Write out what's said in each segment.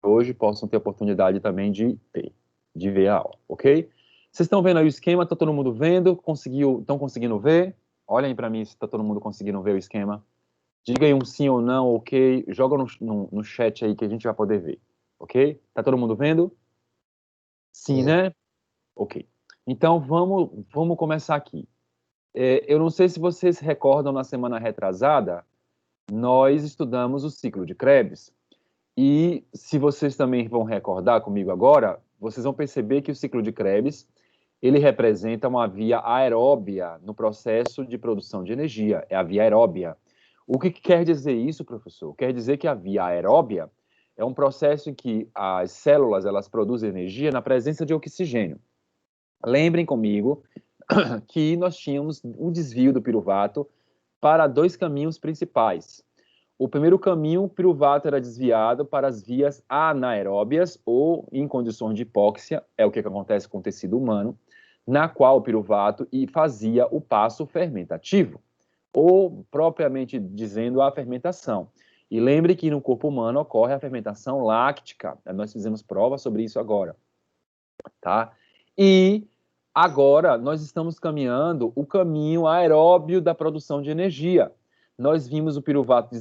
hoje possam ter oportunidade também de ver a aula, ok? Vocês estão vendo aí o esquema? Está todo mundo vendo? Estão conseguindo ver? Olhem aí para mim se está todo mundo conseguindo ver o esquema. Diga aí um sim ou não, ok? Joga no chat aí que a gente vai poder ver, ok? Tá todo mundo vendo? Sim, É. né? Ok. Então, vamos começar aqui. Eu não sei se vocês recordam, na semana retrasada, nós estudamos o ciclo de Krebs. E se vocês também vão recordar comigo agora, vocês vão perceber que o ciclo de Krebs, ele representa uma via aeróbia no processo de produção de energia, é a via aeróbia. O que quer dizer isso, professor? Quer dizer que a via aeróbia é um processo em que as células elas produzem energia na presença de oxigênio. Lembrem comigo que nós tínhamos um desvio do piruvato para dois caminhos principais. O primeiro caminho, o piruvato era desviado para as vias anaeróbias ou em condições de hipóxia, é o que acontece com o tecido humano, na qual o piruvato fazia o passo fermentativo, ou propriamente dizendo a fermentação. E lembre que no corpo humano ocorre a fermentação láctica, nós fizemos prova sobre isso agora, tá? E agora nós estamos caminhando o caminho aeróbio da produção de energia. Nós vimos o piruvato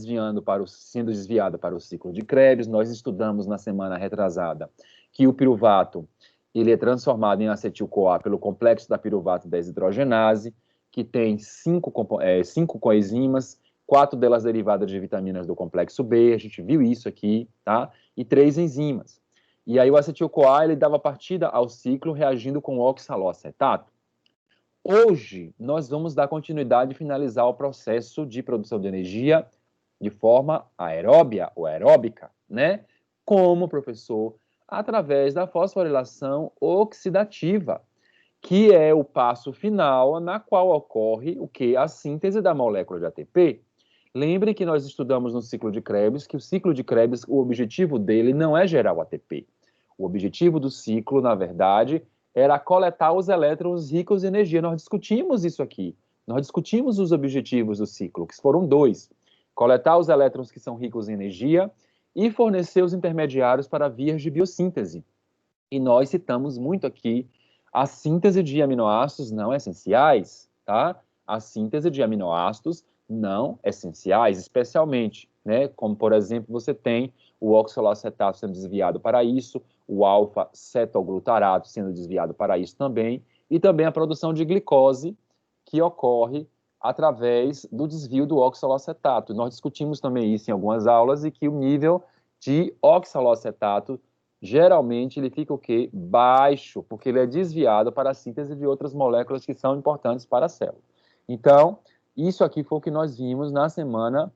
sendo desviado para o ciclo de Krebs, nós estudamos na semana retrasada que o piruvato ele é transformado em acetil-CoA pelo complexo da piruvato desidrogenase, que tem cinco coenzimas, 4 delas derivadas de vitaminas do complexo B, a gente viu isso aqui, tá? E 3 enzimas. E aí o acetil-CoA ele dava partida ao ciclo reagindo com o oxaloacetato. Hoje, nós vamos dar continuidade e finalizar o processo de produção de energia de forma aeróbia ou aeróbica, né? Como, professor? Através da fosforilação oxidativa, que é o passo final na qual ocorre o que? A síntese da molécula de ATP. Lembre que nós estudamos no ciclo de Krebs que o ciclo de Krebs, o objetivo dele não é gerar o ATP. O objetivo do ciclo, na verdade, era coletar os elétrons ricos em energia. Nós discutimos isso aqui. Nós discutimos os objetivos do ciclo, que foram dois: coletar os elétrons que são ricos em energia e fornecer os intermediários para vias de biossíntese. E nós citamos muito aqui a síntese de aminoácidos não essenciais, tá? A síntese de aminoácidos não essenciais, especialmente, né? Como, por exemplo, você tem o oxalacetato sendo desviado para isso, o alfa-cetoglutarato sendo desviado para isso também, e também a produção de glicose que ocorre através do desvio do oxalacetato. Nós discutimos também isso em algumas aulas e que o nível de oxalacetato geralmente ele fica o quê? Baixo, porque ele é desviado para a síntese de outras moléculas que são importantes para a célula. Então, isso aqui foi o que nós vimos na semana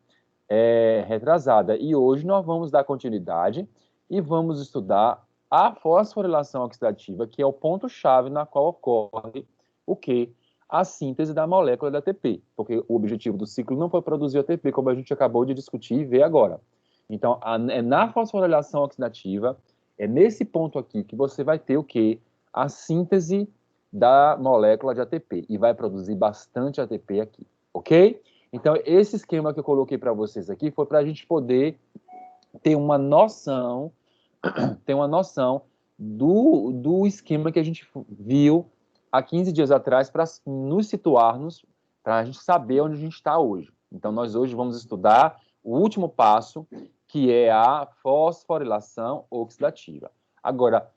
retrasada. E hoje nós vamos dar continuidade e vamos estudar a fosforilação oxidativa, que é o ponto-chave na qual ocorre o quê? A síntese da molécula da ATP, porque o objetivo do ciclo não foi produzir ATP, como a gente acabou de discutir e ver agora. Então, é na fosforilação oxidativa, é nesse ponto aqui que você vai ter o quê? A síntese da molécula de ATP, e vai produzir bastante ATP aqui, ok? Então, esse esquema que eu coloquei para vocês aqui foi para a gente poder ter uma noção, do esquema que a gente viu há 15 dias atrás para nos situarmos, para a gente saber onde a gente está hoje. Então, nós hoje vamos estudar o último passo, que é a fosforilação oxidativa. Agora,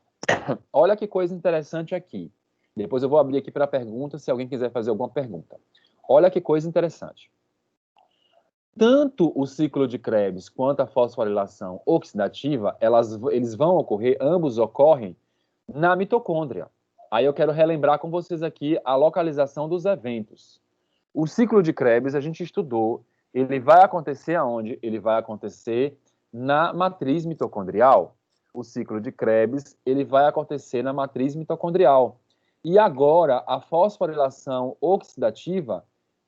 olha que coisa interessante aqui. Depois eu vou abrir aqui para perguntas, se alguém quiser fazer alguma pergunta. Olha que coisa interessante. Tanto o ciclo de Krebs quanto a fosforilação oxidativa, eles vão ocorrer, ambos ocorrem na mitocôndria. Aí eu quero relembrar com vocês aqui a localização dos eventos. O ciclo de Krebs a gente estudou, ele vai acontecer aonde? Ele vai acontecer na matriz mitocondrial. O ciclo de Krebs, ele vai acontecer na matriz mitocondrial. E agora, a fosforilação oxidativa,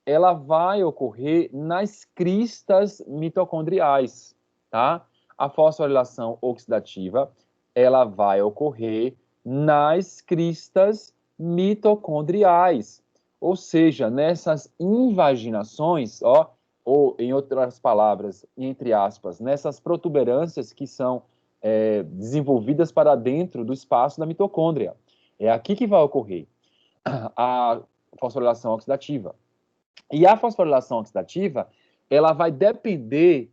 ela vai ocorrer nas cristas mitocondriais, tá? A fosforilação oxidativa, ela vai ocorrer nas cristas mitocondriais. Ou seja, nessas invaginações, ó, ou em outras palavras, entre aspas, nessas protuberâncias que são desenvolvidas para dentro do espaço da mitocôndria. É aqui que vai ocorrer a fosforilação oxidativa. E a fosforilação oxidativa, ela vai depender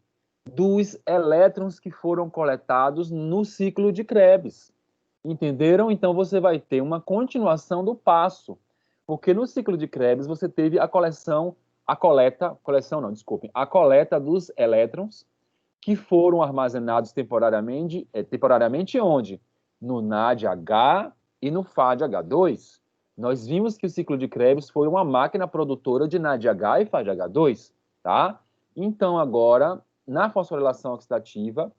dos elétrons que foram coletados no ciclo de Krebs. Entenderam? Então, você vai ter uma continuação do passo, porque no ciclo de Krebs você teve a coleta dos elétrons que foram armazenados temporariamente onde? No NADH e no FADH2. Nós vimos que o ciclo de Krebs foi uma máquina produtora de NADH e FADH2, tá? Então, agora, na fosforilação oxidativa,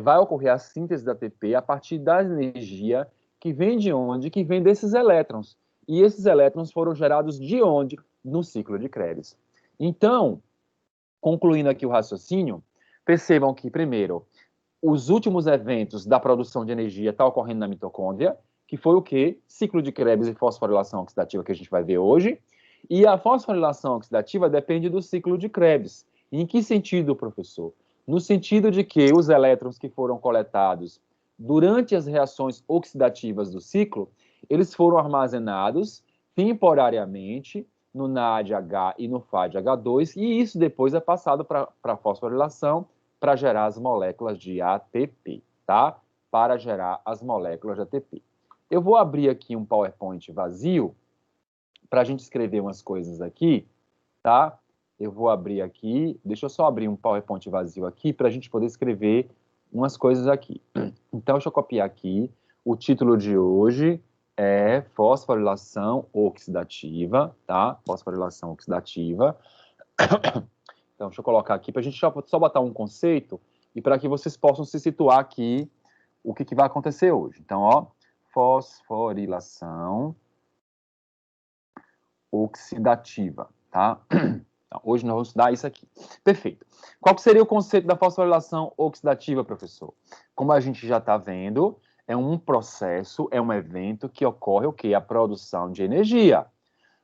vai ocorrer a síntese da ATP a partir da energia que vem de onde? Que vem desses elétrons. E esses elétrons foram gerados de onde? No ciclo de Krebs. Então, concluindo aqui o raciocínio, percebam que, primeiro, os últimos eventos da produção de energia estão ocorrendo na mitocôndria, que foi o quê? Ciclo de Krebs e fosforilação oxidativa que a gente vai ver hoje. E a fosforilação oxidativa depende do ciclo de Krebs. Em que sentido, professor? No sentido de que os elétrons que foram coletados durante as reações oxidativas do ciclo, eles foram armazenados temporariamente no NADH e no FADH2, e isso depois é passado para a fosforilação para gerar as moléculas de ATP, tá? Para gerar as moléculas de ATP. Eu vou abrir aqui um PowerPoint vazio para a gente escrever umas coisas aqui, tá? Eu vou abrir aqui, deixa eu só abrir um PowerPoint vazio aqui para a gente poder escrever umas coisas aqui. Então, deixa eu copiar aqui. O título de hoje é fosforilação oxidativa, tá? Fosforilação oxidativa. Então, deixa eu colocar aqui para a gente só botar um conceito e para que vocês possam se situar aqui o que vai acontecer hoje. Então, ó, fosforilação oxidativa, tá? Então, hoje nós vamos estudar isso aqui. Perfeito. Qual que seria o conceito da fosforilação oxidativa, professor? Como a gente já está vendo, é um processo, é um evento que ocorre o quê? A produção de energia.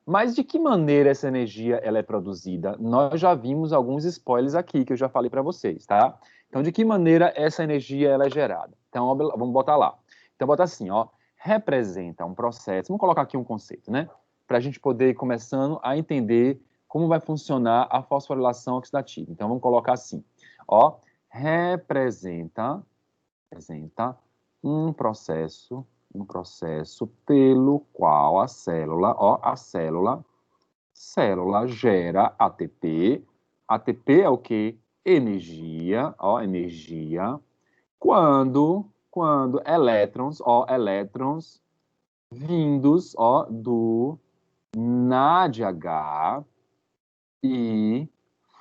Mas de que maneira essa energia ela é produzida? Nós já vimos alguns spoilers aqui, que eu já falei para vocês, tá? Então, de que maneira essa energia ela é gerada? Então, vamos botar lá. Então, bota assim, ó, representa um processo, vamos colocar aqui um conceito, né? Para a gente poder ir começando a entender como vai funcionar a fosforilação oxidativa. Então, vamos colocar assim, ó, representa um processo pelo qual a célula gera ATP. ATP é o quê? Energia, ó, energia. Quando elétrons vindos, ó, do NADH e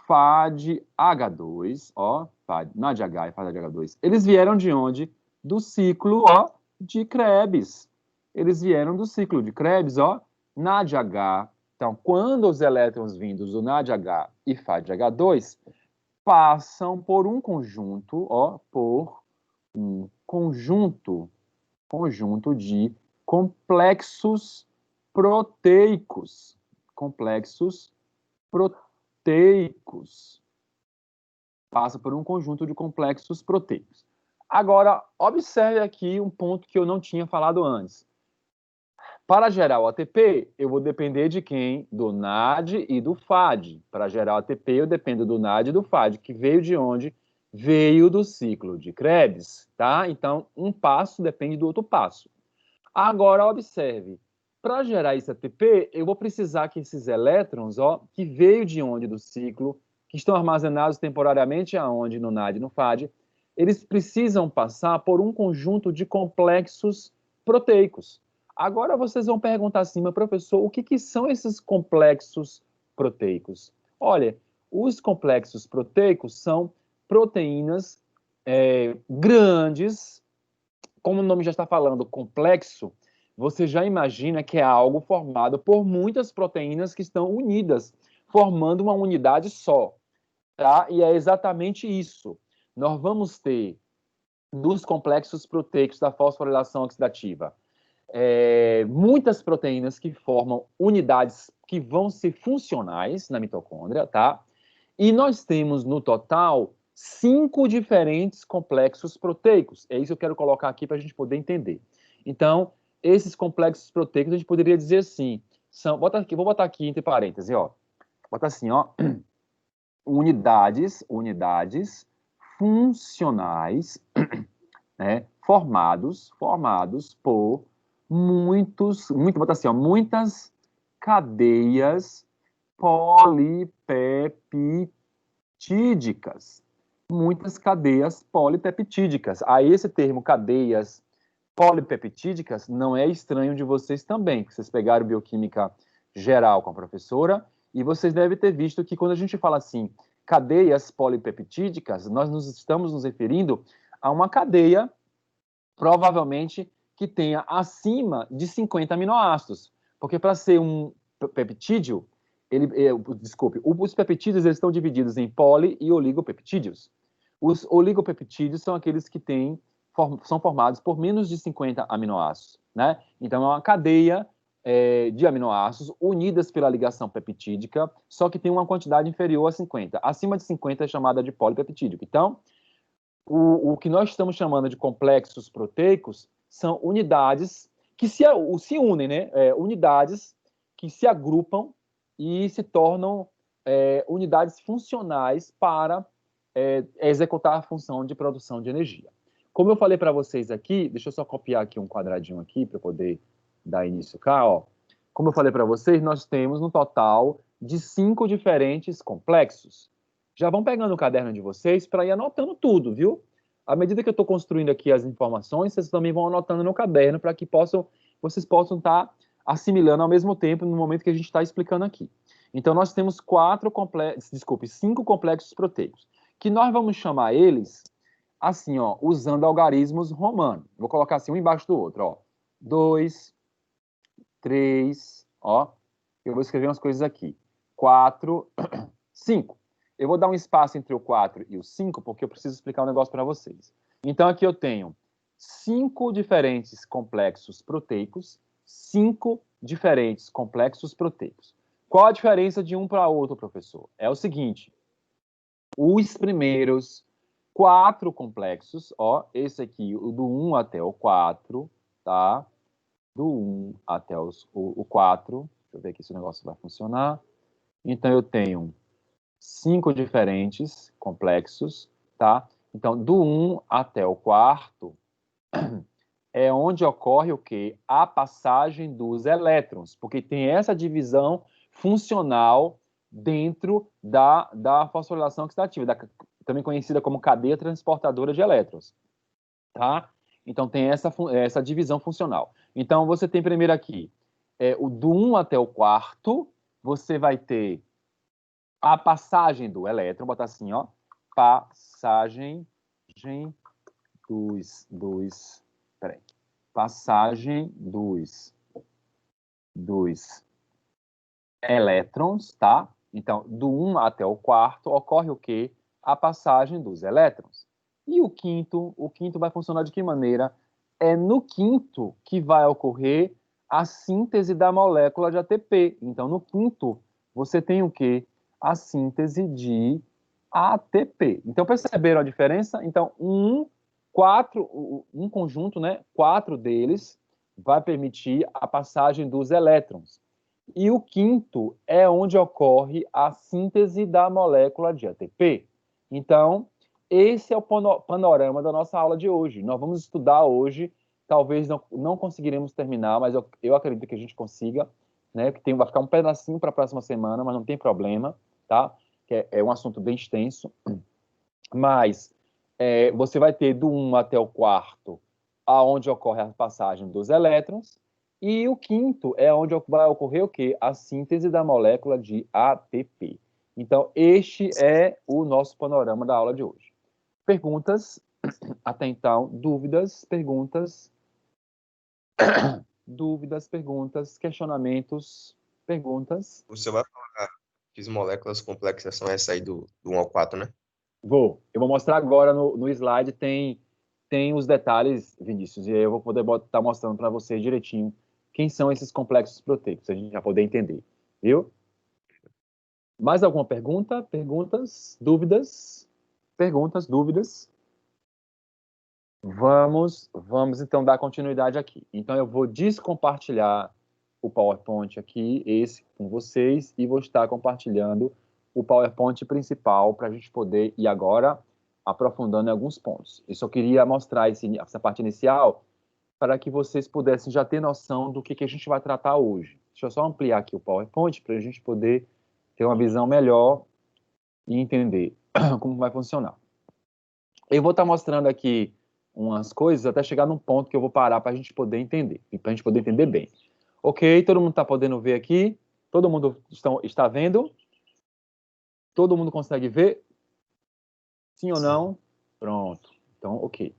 FADH2, ó, NADH e FADH2, eles vieram de onde? Do ciclo, ó, de Krebs. Eles vieram do ciclo de Krebs, ó, NADH. Então, quando os elétrons vindos do NADH e FADH2 passam por um conjunto, ó, por um conjunto de complexos proteicos. Passa por um conjunto de complexos proteicos. Agora, observe aqui um ponto que eu não tinha falado antes. Para gerar o ATP, eu vou depender de quem? Do NAD e do FAD. Para gerar o ATP, eu dependo do NAD e do FAD, que veio de onde? Veio do ciclo de Krebs, tá? Então, um passo depende do outro passo. Agora, observe. Para gerar esse ATP, eu vou precisar que esses elétrons, ó, que veio de onde? Do ciclo, que estão armazenados temporariamente aonde? No NAD e no FAD, eles precisam passar por um conjunto de complexos proteicos. Agora vocês vão perguntar assim, mas professor, o que são esses complexos proteicos? Olha, os complexos proteicos são proteínas grandes, como o nome já está falando, complexo, você já imagina que é algo formado por muitas proteínas que estão unidas, formando uma unidade só, tá? E é exatamente isso. Nós vamos ter, nos complexos proteicos da fosforilação oxidativa, muitas proteínas que formam unidades que vão ser funcionais na mitocôndria, tá? E nós temos, no total, 5 diferentes complexos proteicos. É isso que eu quero colocar aqui para a gente poder entender. Então, esses complexos proteicos, a gente poderia dizer assim, vou botar aqui entre parênteses, ó. Bota assim, ó, unidades funcionais, né, formados por bota assim, ó, muitas cadeias polipeptídicas. Muitas cadeias polipeptídicas. Aí esse termo cadeias polipeptídicas não é estranho de vocês também, que vocês pegaram bioquímica geral com a professora, e vocês devem ter visto que quando a gente fala assim, cadeias polipeptídicas, estamos nos referindo a uma cadeia, provavelmente, que tenha acima de 50 aminoácidos. Porque para ser um peptídeo, os peptídeos eles estão divididos em poli e oligopeptídeos. Os oligopeptídeos são aqueles que são formados por menos de 50 aminoácidos, né? Então, é uma cadeia de aminoácidos unidas pela ligação peptídica, só que tem uma quantidade inferior a 50. Acima de 50 é chamada de polipeptídico. Então, o que nós estamos chamando de complexos proteicos são unidades que se unem, né? Unidades que se agrupam e se tornam unidades funcionais para executar a função de produção de energia. Como eu falei para vocês aqui, deixa eu só copiar aqui um quadradinho aqui para poder dar início cá, ó. Como eu falei para vocês, nós temos um total de 5 diferentes complexos. Já vão pegando o caderno de vocês para ir anotando tudo, viu? À medida que eu estou construindo aqui as informações, vocês também vão anotando no caderno para que vocês possam estar assimilando ao mesmo tempo no momento que a gente está explicando aqui. Então, nós temos 5 complexos proteicos, que nós vamos chamar eles assim, ó, usando algarismos romanos. Vou colocar assim, um embaixo do outro, ó. 2, 3, ó. Eu vou escrever umas coisas aqui. 4, 5. Eu vou dar um espaço entre o 4 e o 5, porque eu preciso explicar um negócio para vocês. Então, aqui eu tenho 5 diferentes complexos proteicos, 5 diferentes complexos proteicos. Qual a diferença de um para outro, professor? É o seguinte, os primeiros 4 complexos, ó, esse aqui, o do 1 até o 4, tá? Do 1 até o 4, deixa eu ver aqui se o negócio vai funcionar. Então, eu tenho 5 diferentes complexos, tá? Então, do 1 até o 4 é onde ocorre o quê? A passagem dos elétrons, porque tem essa divisão funcional dentro da fosforilação oxidativa, também conhecida como cadeia transportadora de elétrons, tá? Então, tem essa divisão funcional. Então, você tem primeiro aqui, o do 1 até o 4, você vai ter a passagem do elétron, botar assim, ó, passagem dos elétrons, tá? Então, do 1 até o 4 ocorre o quê? A passagem dos elétrons. E o quinto vai funcionar de que maneira? É no quinto que vai ocorrer a síntese da molécula de ATP. Então, no quinto, você tem o quê? A síntese de ATP. Então, perceberam a diferença? Então, um conjunto, né? 4 deles vai permitir a passagem dos elétrons. E o quinto é onde ocorre a síntese da molécula de ATP. Então, esse é o panorama da nossa aula de hoje. Nós vamos estudar hoje, talvez não conseguiremos terminar, mas eu acredito que a gente consiga, né? Que vai ficar um pedacinho para a próxima semana, mas não tem problema, tá? Que é um assunto bem extenso. Mas você vai ter do 1 até o 4, aonde ocorre a passagem dos elétrons, e o quinto é onde vai ocorrer o quê? A síntese da molécula de ATP. Então, este é o nosso panorama da aula de hoje. Perguntas? Até então, dúvidas, perguntas, questionamentos, perguntas. Você vai falar que as moléculas complexas são essa aí do 1 ao 4, né? Eu vou mostrar agora no slide, tem os detalhes, Vinícius, e aí eu vou poder estar mostrando para vocês direitinho quem são esses complexos proteicos, a gente já poder entender, viu? Mais alguma pergunta? Perguntas? Dúvidas? Perguntas, dúvidas? Vamos então dar continuidade aqui. Então, eu vou descompartilhar o PowerPoint aqui, esse com vocês, e vou estar compartilhando o PowerPoint principal para a gente poder ir agora aprofundando em alguns pontos. Eu só queria mostrar essa parte inicial para que vocês pudessem já ter noção do que a gente vai tratar hoje. Deixa eu só ampliar aqui o PowerPoint para a gente poder ter uma visão melhor e entender como vai funcionar. Eu vou estar mostrando aqui umas coisas até chegar num ponto que eu vou parar para a gente poder entender, e para a gente poder entender bem. Ok, todo mundo está podendo ver aqui? Todo mundo está vendo? Todo mundo consegue ver? Sim ou não? Pronto. Então, ok.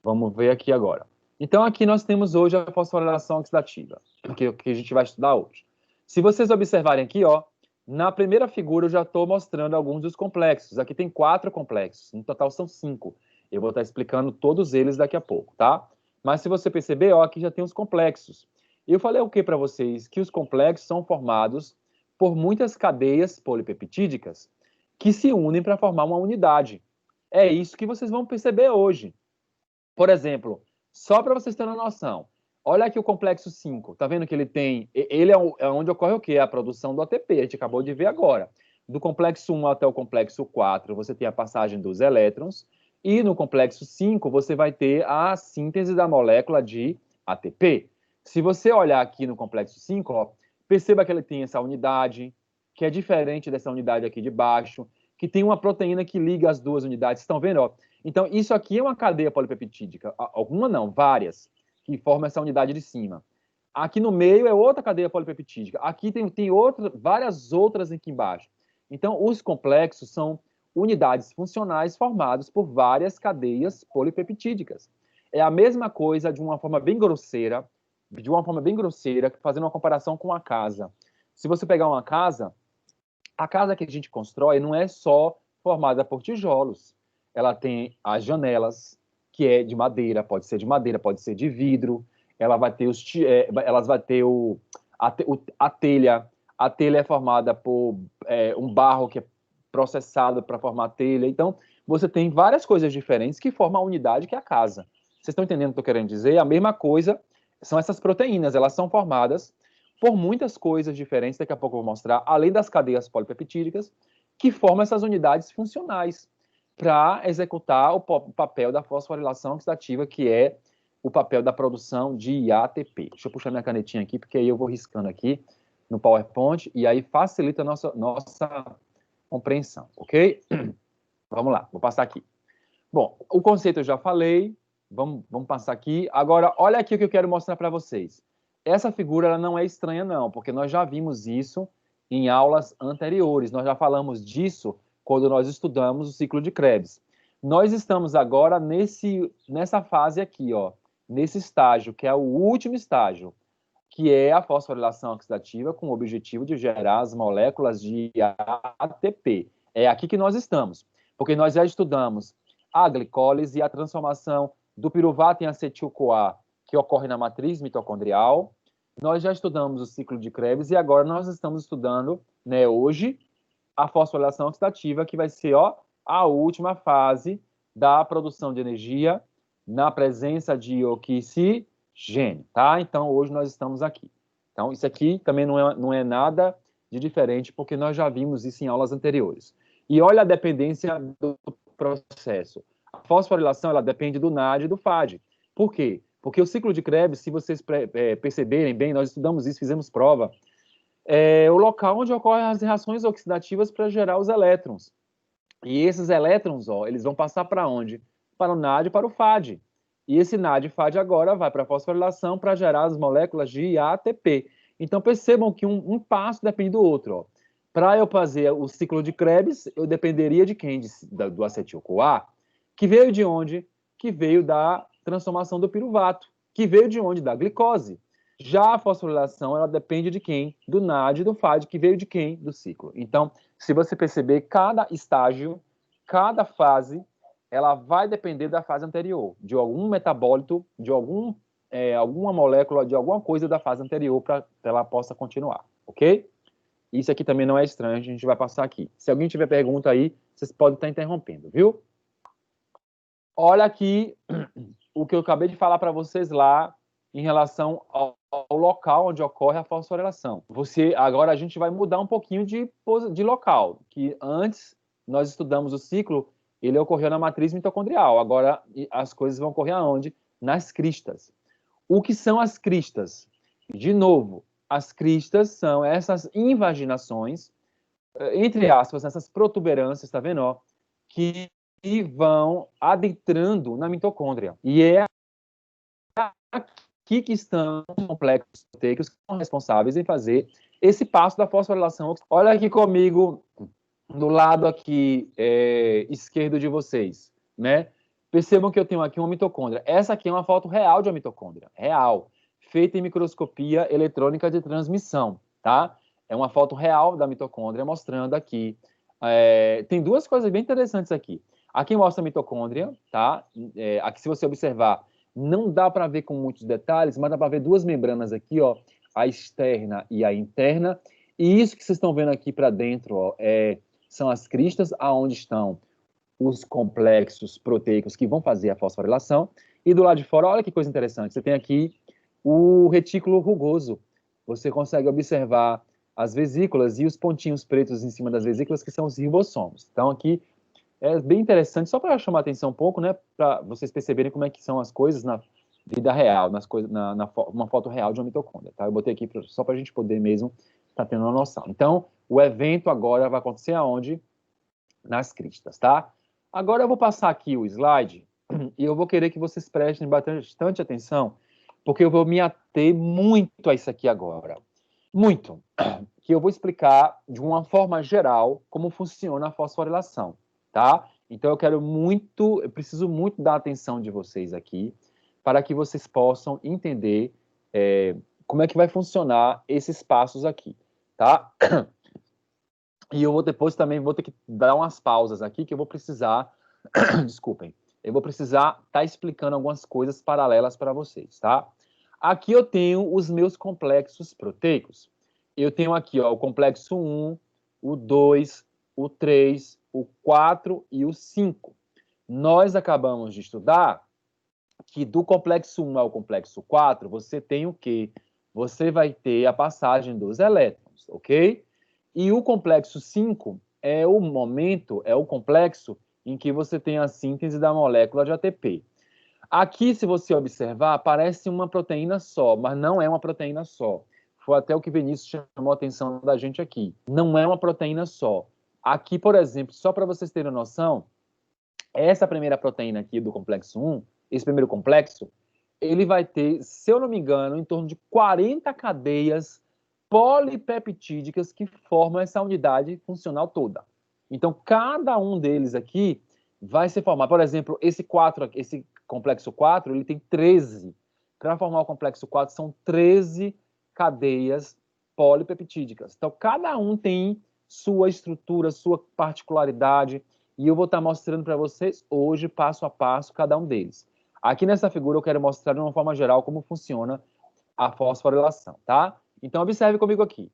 Vamos ver aqui agora. Então, aqui nós temos hoje a fosforilação oxidativa, que a gente vai estudar hoje. Se vocês observarem aqui, ó, na primeira figura eu já estou mostrando alguns dos complexos. Aqui tem 4 complexos, no total são 5. Eu vou estar explicando todos eles daqui a pouco, tá? Mas se você perceber, ó, aqui já tem os complexos. Eu falei o que para vocês? Que os complexos são formados por muitas cadeias polipeptídicas que se unem para formar uma unidade. É isso que vocês vão perceber hoje. Por exemplo, só para vocês terem uma noção, olha aqui o complexo 5, tá vendo que ele tem, ele é onde ocorre o quê? A produção do ATP, a gente acabou de ver agora. Do complexo 1 até o complexo 4, você tem a passagem dos elétrons, e no complexo 5, você vai ter a síntese da molécula de ATP. Se você olhar aqui no complexo 5, ó, perceba que ele tem essa unidade, que é diferente dessa unidade aqui de baixo, que tem uma proteína que liga as duas unidades. Estão vendo? Ó? Então, isso aqui é uma cadeia polipeptídica. Alguma não, várias, que formam essa unidade de cima. Aqui no meio é outra cadeia polipeptídica. Aqui tem várias outras aqui embaixo. Então, os complexos são unidades funcionais formadas por várias cadeias polipeptídicas. É a mesma coisa de uma forma bem grosseira, fazendo uma comparação com a casa. Se você pegar uma casa, a casa que a gente constrói não é só formada por tijolos. Ela tem as janelas, que é de madeira, pode ser de vidro. Ela vai ter a telha. A telha é formada por um barro que é processado para formar a telha. Então, você tem várias coisas diferentes que formam a unidade que é a casa. Vocês estão entendendo o que eu estou querendo dizer? A mesma coisa são essas proteínas. Elas são formadas por muitas coisas diferentes, daqui a pouco eu vou mostrar, além das cadeias polipeptídicas, que formam essas unidades funcionais para executar o papel da fosforilação oxidativa, que é o papel da produção de ATP. Deixa eu puxar minha canetinha aqui, porque aí eu vou riscando aqui no PowerPoint, e aí facilita a nossa compreensão, ok? Vamos lá, vou passar aqui. Bom, o conceito eu já falei, vamos passar aqui. Agora, olha aqui o que eu quero mostrar para vocês. Essa figura ela não é estranha, não, porque nós já vimos isso em aulas anteriores. Nós já falamos disso quando nós estudamos o ciclo de Krebs. Nós estamos agora nessa fase aqui, ó, nesse estágio, que é o último estágio, que é a fosforilação oxidativa com o objetivo de gerar as moléculas de ATP. É aqui que nós estamos, porque nós já estudamos a glicólise e a transformação do piruvato em acetil-CoA, que ocorre na matriz mitocondrial. Nós já estudamos o ciclo de Krebs e agora nós estamos estudando, né, hoje, a fosforilação oxidativa, que vai ser, ó, a última fase da produção de energia na presença de oxigênio, tá? Então, hoje nós estamos aqui. Então, isso aqui também não é nada de diferente, porque nós já vimos isso em aulas anteriores. E olha a dependência do processo. A fosforilação, ela depende do NAD e do FAD. Por quê? Porque o ciclo de Krebs, se vocês perceberem bem, nós estudamos isso, fizemos prova, é o local onde ocorrem as reações oxidativas para gerar os elétrons. E esses elétrons, ó, eles vão passar para onde? Para o NAD e para o FAD. E esse NAD e FAD agora vai para a fosforilação para gerar as moléculas de ATP. Então percebam que um passo depende do outro. Para eu fazer o ciclo de Krebs, eu dependeria de quem? Do acetil-CoA, que veio de onde? Que veio da transformação do piruvato, que veio de onde? Da glicose. Já a fosforilação, ela depende de quem? Do NAD e do FAD, que veio de quem? Do ciclo. Então, se você perceber, cada estágio, cada fase, ela vai depender da fase anterior, de algum metabólito, de alguma molécula, de alguma coisa da fase anterior para que ela possa continuar, ok? Isso aqui também não é estranho, a gente vai passar aqui. Se alguém tiver pergunta aí, vocês podem estar interrompendo, viu? Olha aqui o que eu acabei de falar para vocês lá em relação ao local onde ocorre a fosforilação. Agora a gente vai mudar um pouquinho de local, que antes nós estudamos o ciclo, ele ocorreu na matriz mitocondrial. Agora as coisas vão ocorrer aonde? Nas cristas. O que são as cristas? De novo, as cristas são essas invaginações, entre aspas, essas protuberâncias, tá vendo? Ó, que vão adentrando na mitocôndria. E é aqui que estão os complexos proteicos que são responsáveis em fazer esse passo da fosforilação. Olha aqui comigo, do lado aqui esquerdo de vocês, né? Percebam que eu tenho aqui uma mitocôndria. Essa aqui é uma foto real de uma mitocôndria, real, feita em microscopia eletrônica de transmissão, tá? É uma foto real da mitocôndria mostrando aqui. Tem duas coisas bem interessantes aqui. Aqui mostra a mitocôndria, tá? Aqui, se você observar, não dá para ver com muitos detalhes, mas dá para ver duas membranas aqui, ó, a externa e a interna. E isso que vocês estão vendo aqui para dentro, ó, são as cristas, aonde estão os complexos proteicos que vão fazer a fosforilação. E do lado de fora, olha que coisa interessante, você tem aqui o retículo rugoso. Você consegue observar as vesículas e os pontinhos pretos em cima das vesículas, que são os ribossomos. Então, aqui é bem interessante, só para chamar a atenção um pouco, né, para vocês perceberem como é que são as coisas na vida real, uma foto real de uma mitocôndria, tá? Eu botei aqui só para a gente poder mesmo estar tendo uma noção. Então, o evento agora vai acontecer aonde? Nas cristas, tá? Agora eu vou passar aqui o slide e eu vou querer que vocês prestem bastante atenção, porque eu vou me ater muito a isso aqui agora. Muito. Que eu vou explicar de uma forma geral como funciona a fosforilação, tá? Então eu preciso muito da atenção de vocês aqui, para que vocês possam entender como é que vai funcionar esses passos aqui, tá? E eu depois também vou ter que dar umas pausas aqui, que eu vou precisar, desculpem, eu vou precisar estar explicando algumas coisas paralelas para vocês, tá? Aqui eu tenho os meus complexos proteicos. Eu tenho aqui, ó, o complexo 1, o 2, o 3, o 4 e o 5. Nós acabamos de estudar que do complexo 1 ao complexo 4, você tem o quê? Você vai ter a passagem dos elétrons, ok? E o complexo 5 é o complexo em que você tem a síntese da molécula de ATP. Aqui, se você observar, parece uma proteína só, mas não é uma proteína só. Foi até o que Vinícius chamou a atenção da gente aqui. Não é uma proteína só. Aqui, por exemplo, só para vocês terem noção, essa primeira proteína aqui do complexo 1, esse primeiro complexo, ele vai ter, se eu não me engano, em torno de 40 cadeias polipeptídicas que formam essa unidade funcional toda. Então, cada um deles aqui vai se formar. Por exemplo, esse complexo 4, ele tem 13. Para formar o complexo 4, são 13 cadeias polipeptídicas. Então, cada um tem sua estrutura, sua particularidade, e eu vou estar mostrando para vocês hoje, passo a passo, cada um deles. Aqui nessa figura eu quero mostrar de uma forma geral como funciona a fosforilação, tá? Então, observe comigo aqui.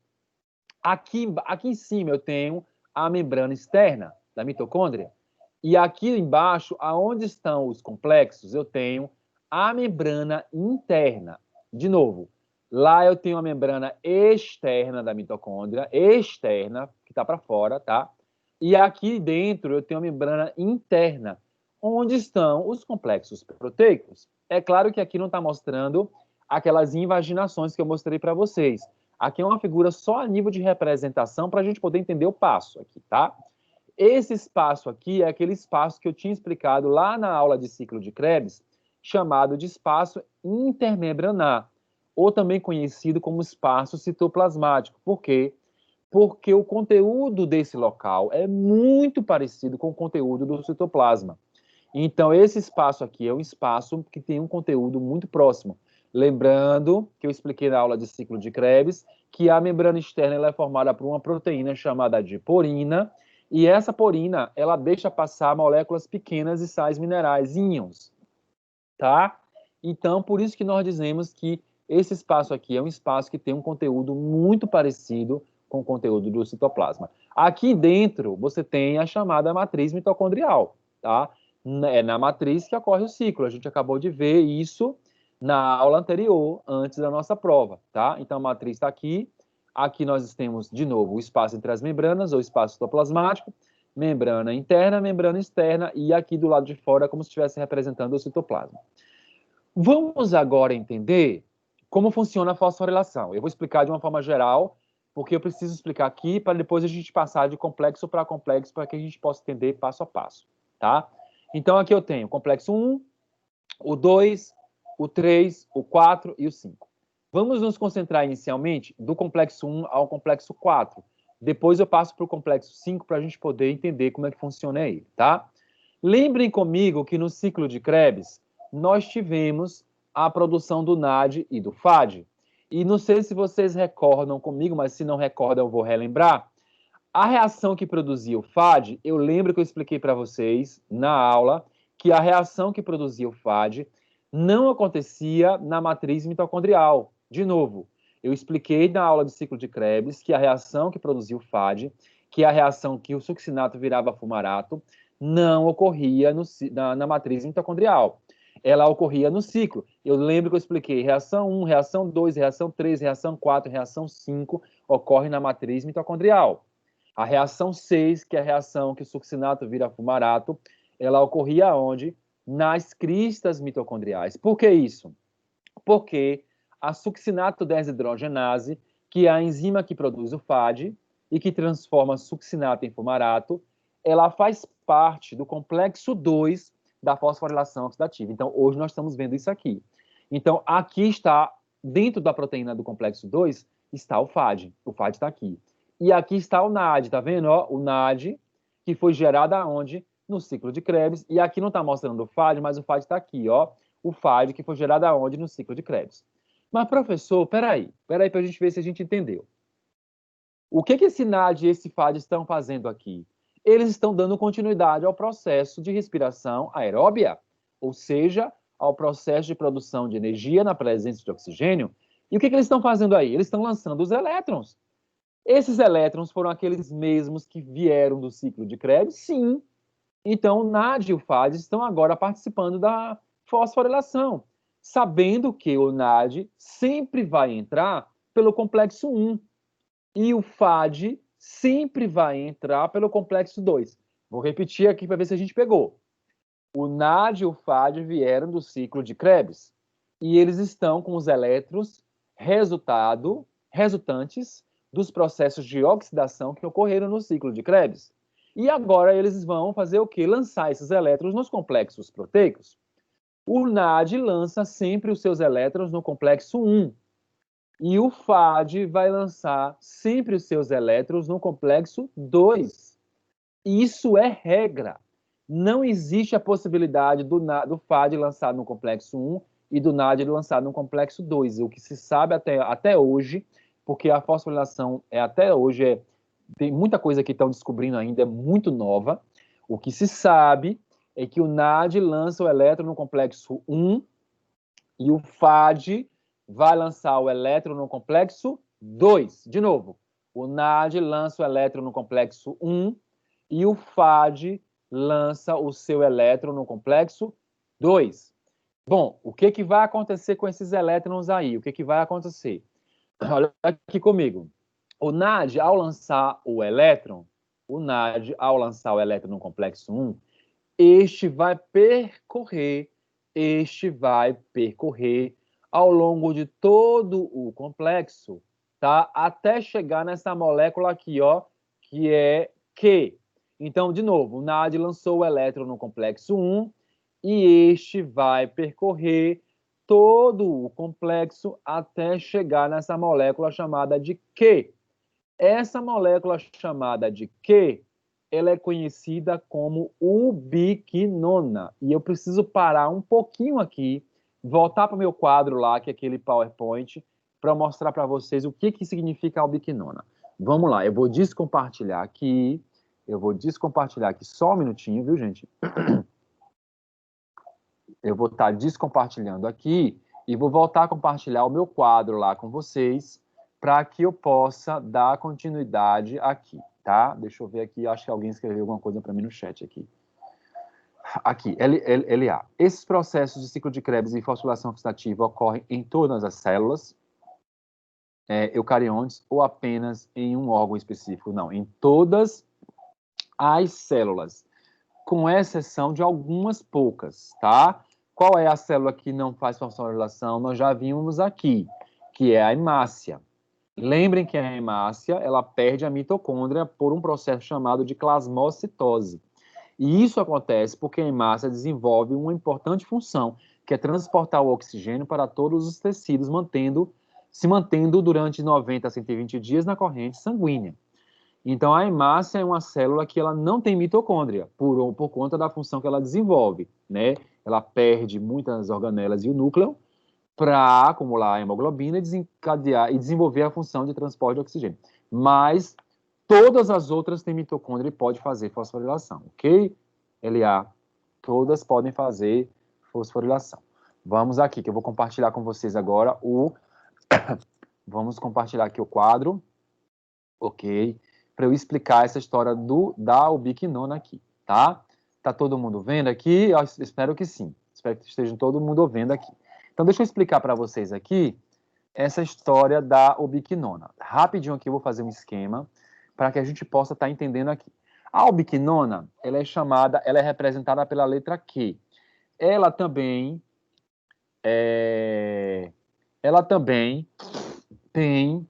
Aqui em cima eu tenho a membrana externa da mitocôndria, e aqui embaixo, aonde estão os complexos, eu tenho a membrana interna. De novo, lá eu tenho a membrana externa da mitocôndria, externa, que está para fora, tá? E aqui dentro eu tenho a membrana interna, onde estão os complexos proteicos. É claro que aqui não está mostrando aquelas invaginações que eu mostrei para vocês. Aqui é uma figura só a nível de representação para a gente poder entender o passo aqui, tá? Esse espaço aqui é aquele espaço que eu tinha explicado lá na aula de ciclo de Krebs, chamado de espaço intermembranar, ou também conhecido como espaço citoplasmático. Por quê? Porque o conteúdo desse local é muito parecido com o conteúdo do citoplasma. Então, esse espaço aqui é um espaço que tem um conteúdo muito próximo. Lembrando que eu expliquei na aula de ciclo de Krebs que a membrana externa ela é formada por uma proteína chamada de porina, e essa porina ela deixa passar moléculas pequenas e sais minerais, íons, tá? Então, por isso que nós dizemos que esse espaço aqui é um espaço que tem um conteúdo muito parecido com o conteúdo do citoplasma. Aqui dentro, você tem a chamada matriz mitocondrial, tá? É na matriz que ocorre o ciclo. A gente acabou de ver isso na aula anterior, antes da nossa prova, tá? Então, a matriz está aqui. Aqui nós temos, de novo, o espaço entre as membranas, ou espaço citoplasmático, membrana interna, membrana externa, e aqui do lado de fora, como se estivesse representando o citoplasma. Vamos agora entender como funciona a fosforilação. Eu vou explicar de uma forma geral, porque eu preciso explicar aqui para depois a gente passar de complexo para complexo, para que a gente possa entender passo a passo, tá? Então, aqui eu tenho o complexo 1, o 2, o 3, o 4 e o 5. Vamos nos concentrar inicialmente do complexo 1 ao complexo 4. Depois eu passo para o complexo 5 para a gente poder entender como é que funciona ele, tá? Lembrem comigo que no ciclo de Krebs, nós tivemos a produção do NAD e do FAD. E não sei se vocês recordam comigo, mas se não recordam, eu vou relembrar. A reação que produzia o FAD, eu lembro que eu expliquei para vocês na aula que a reação que produzia o FAD não acontecia na matriz mitocondrial. De novo, eu expliquei na aula de ciclo de Krebs que a reação que produzia o FAD, que é a reação que o succinato virava fumarato, não ocorria na matriz mitocondrial. Ela ocorria no ciclo. Eu lembro que eu expliquei reação 1, reação 2, reação 3, reação 4, reação 5, ocorre na matriz mitocondrial. A reação 6, que é a reação que o succinato vira fumarato, ela ocorria onde? Nas cristas mitocondriais. Por que isso? Porque a succinato desidrogenase, que é a enzima que produz o FAD e que transforma succinato em fumarato, ela faz parte do complexo 2 da fosforilação oxidativa. Então, hoje nós estamos vendo isso aqui. Então, aqui está, dentro da proteína do complexo 2, está o FAD. O FAD está aqui. E aqui está o NAD, tá vendo? Ó, o NAD, que foi gerado aonde? No ciclo de Krebs. E aqui não está mostrando o FAD, mas o FAD está aqui, ó. O FAD, que foi gerado aonde? No ciclo de Krebs. Mas, professor, peraí para a gente ver se a gente entendeu. O que esse NAD e esse FAD estão fazendo aqui? Eles estão dando continuidade ao processo de respiração aeróbia, ou seja, ao processo de produção de energia na presença de oxigênio. E o que eles estão fazendo aí? Eles estão lançando os elétrons. Esses elétrons foram aqueles mesmos que vieram do ciclo de Krebs? Sim. Então, o NAD e o FAD estão agora participando da fosforilação, sabendo que o NAD sempre vai entrar pelo complexo 1 e o FAD sempre vai entrar pelo complexo 2. Vou repetir aqui para ver se a gente pegou. O NAD e o FAD vieram do ciclo de Krebs e eles estão com os elétrons resultantes dos processos de oxidação que ocorreram no ciclo de Krebs. E agora eles vão fazer o quê? Lançar esses elétrons nos complexos proteicos. O NAD lança sempre os seus elétrons no complexo 1. E o FAD vai lançar sempre os seus elétrons no complexo 2. Isso é regra. Não existe a possibilidade do FAD lançar no complexo 1 e do NAD lançar no complexo 2. O que se sabe até hoje, porque a fosforilação até hoje tem muita coisa que estão descobrindo ainda, é muito nova. O que se sabe é que o NAD lança o elétron no complexo 1 e o FAD vai lançar o elétron no complexo 2. De novo, o NAD lança o elétron no complexo 1 e o FAD lança o seu elétron no complexo 2. Bom, o que vai acontecer com esses elétrons aí? O que vai acontecer? Olha aqui comigo. O NAD, ao lançar o elétron no complexo 1, este vai percorrer ao longo de todo o complexo, tá? Até chegar nessa molécula aqui, ó, que é Q. Então, de novo, o NAD lançou o elétron no complexo 1 e este vai percorrer todo o complexo até chegar nessa molécula chamada de Q. Essa molécula chamada de Q, ela é conhecida como ubiquinona. E eu preciso parar um pouquinho aqui, voltar para o meu quadro lá, que é aquele PowerPoint, para mostrar para vocês o que significa a ubiquinona. Vamos lá, eu vou descompartilhar aqui. Só um minutinho, viu, gente? Eu vou estar descompartilhando aqui e vou voltar a compartilhar o meu quadro lá com vocês para que eu possa dar continuidade aqui, tá? Deixa eu ver aqui, acho que alguém escreveu alguma coisa para mim no chat aqui. Aqui, LA. Esses processos de ciclo de Krebs e fosforilação oxidativa ocorrem em todas as células eucariontes ou apenas em um órgão específico? Não, em todas as células, com exceção de algumas poucas, tá? Qual é a célula que não faz fosforilação? Nós já vimos aqui, que é a hemácia. Lembrem que a hemácia, ela perde a mitocôndria por um processo chamado de plasmocitose. E isso acontece porque a hemácia desenvolve uma importante função, que é transportar o oxigênio para todos os tecidos, se mantendo durante 90 a 120 dias na corrente sanguínea. Então, a hemácia é uma célula que ela não tem mitocôndria, por conta da função que ela desenvolve, né? Ela perde muitas organelas e o núcleo para acumular a hemoglobina e desencadear e desenvolver a função de transporte de oxigênio. Mas todas as outras têm mitocôndria e pode fazer fosforilação, ok? LA, todas podem fazer fosforilação. Vamos aqui, que eu vou compartilhar com vocês agora Vamos compartilhar aqui o quadro, ok? Para eu explicar essa história da ubiquinona aqui, tá? Tá todo mundo vendo aqui? Eu espero que sim. Espero que estejam todo mundo vendo aqui. Então, deixa eu explicar para vocês aqui essa história da ubiquinona. Rapidinho aqui eu vou fazer um esquema para que a gente possa estar entendendo aqui. A ubiquinona, ela é representada pela letra Q. Ela também tem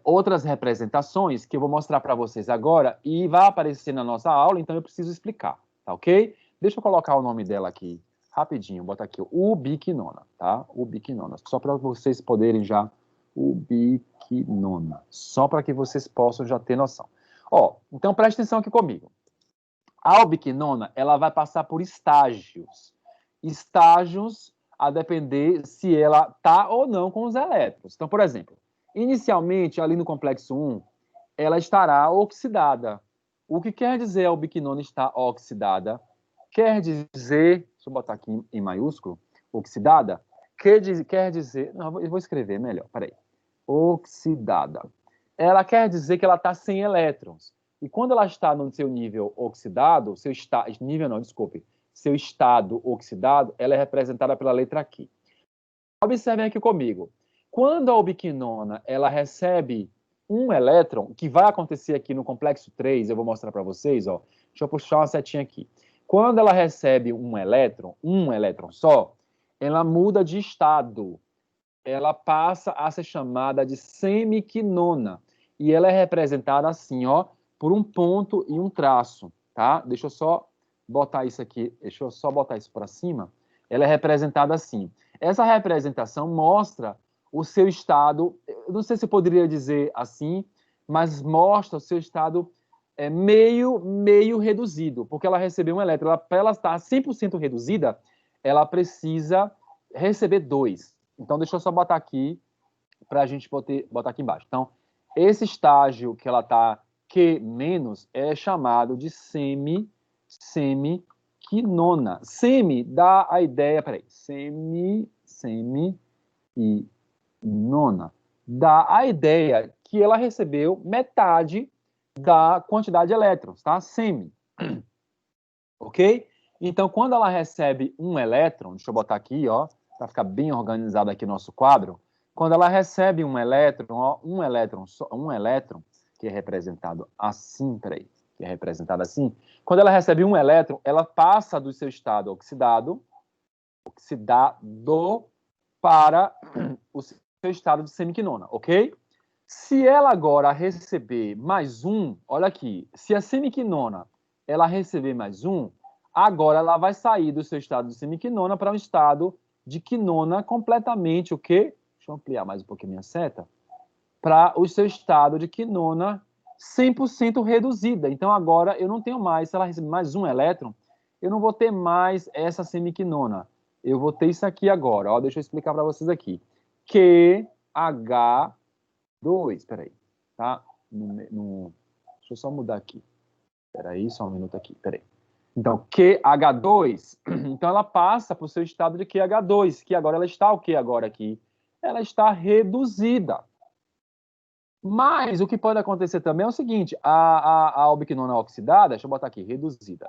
outras representações que eu vou mostrar para vocês agora e vai aparecer na nossa aula, então eu preciso explicar, tá ok? Deixa eu colocar o nome dela aqui rapidinho, bota aqui ubiquinona, tá? Ubiquinona, só para vocês poderem já ubiquinona, só para que vocês possam já ter noção. Ó, então preste atenção aqui comigo. A ubiquinona, ela vai passar por estágios a depender se ela tá ou não com os elétrons. Então, por exemplo, inicialmente, ali no complexo 1, ela estará oxidada. O que quer dizer a ubiquinona estar oxidada? Quer dizer, deixa eu botar aqui em maiúsculo, oxidada, quer dizer, não, eu vou escrever melhor, peraí. Oxidada. Ela quer dizer que ela está sem elétrons. E quando ela está no seu nível oxidado, seu estado oxidado, ela é representada pela letra Q. Observem aqui comigo. Quando a ubiquinona ela recebe um elétron, que vai acontecer aqui no complexo 3, eu vou mostrar para vocês, ó. Deixa eu puxar uma setinha aqui. Quando ela recebe um elétron só, ela muda de estado. Ela passa a ser chamada de semiquinona. E ela é representada assim, ó, por um ponto e um traço, tá? Deixa eu só botar isso aqui, deixa eu só botar isso para cima. Ela é representada assim. Essa representação mostra o seu estado, eu não sei se eu poderia dizer assim, mas mostra o seu estado meio reduzido, porque ela recebeu um elétron. Para ela estar 100% reduzida, ela precisa receber 2. Então, deixa eu só botar aqui, para a gente botar aqui embaixo. Então, esse estágio que ela está Q- é chamado de semiquinona. Semi dá a ideia, peraí, semi-quinona dá a ideia que ela recebeu metade da quantidade de elétrons, tá? Semi. Ok? Então, quando ela recebe um elétron, deixa eu botar aqui, ó, para ficar bem organizado aqui o nosso quadro, quando ela recebe um elétron, ó, um elétron, que é representado assim, peraí, que é representado assim, quando ela recebe um elétron, ela passa do seu estado oxidado para o seu estado de semiquinona, ok? Se ela agora receber mais um, olha aqui, se a semiquinona ela receber mais um, agora ela vai sair do seu estado de semiquinona para um estado de quinona completamente o quê? Deixa eu ampliar mais um pouquinho minha seta. Para o seu estado de quinona 100% reduzida. Então agora eu não tenho mais, se ela receber mais um elétron, eu não vou ter mais essa semiquinona. Eu vou ter isso aqui agora, ó, deixa eu explicar para vocês aqui. QH2, peraí, tá? Deixa eu só mudar aqui. Peraí, só um minuto aqui, peraí. Então, QH2, então ela passa para o seu estado de QH2, que agora ela está o que agora aqui? Ela está reduzida. Mas o que pode acontecer também é o seguinte, a ubiquinona oxidada, deixa eu botar aqui, reduzida.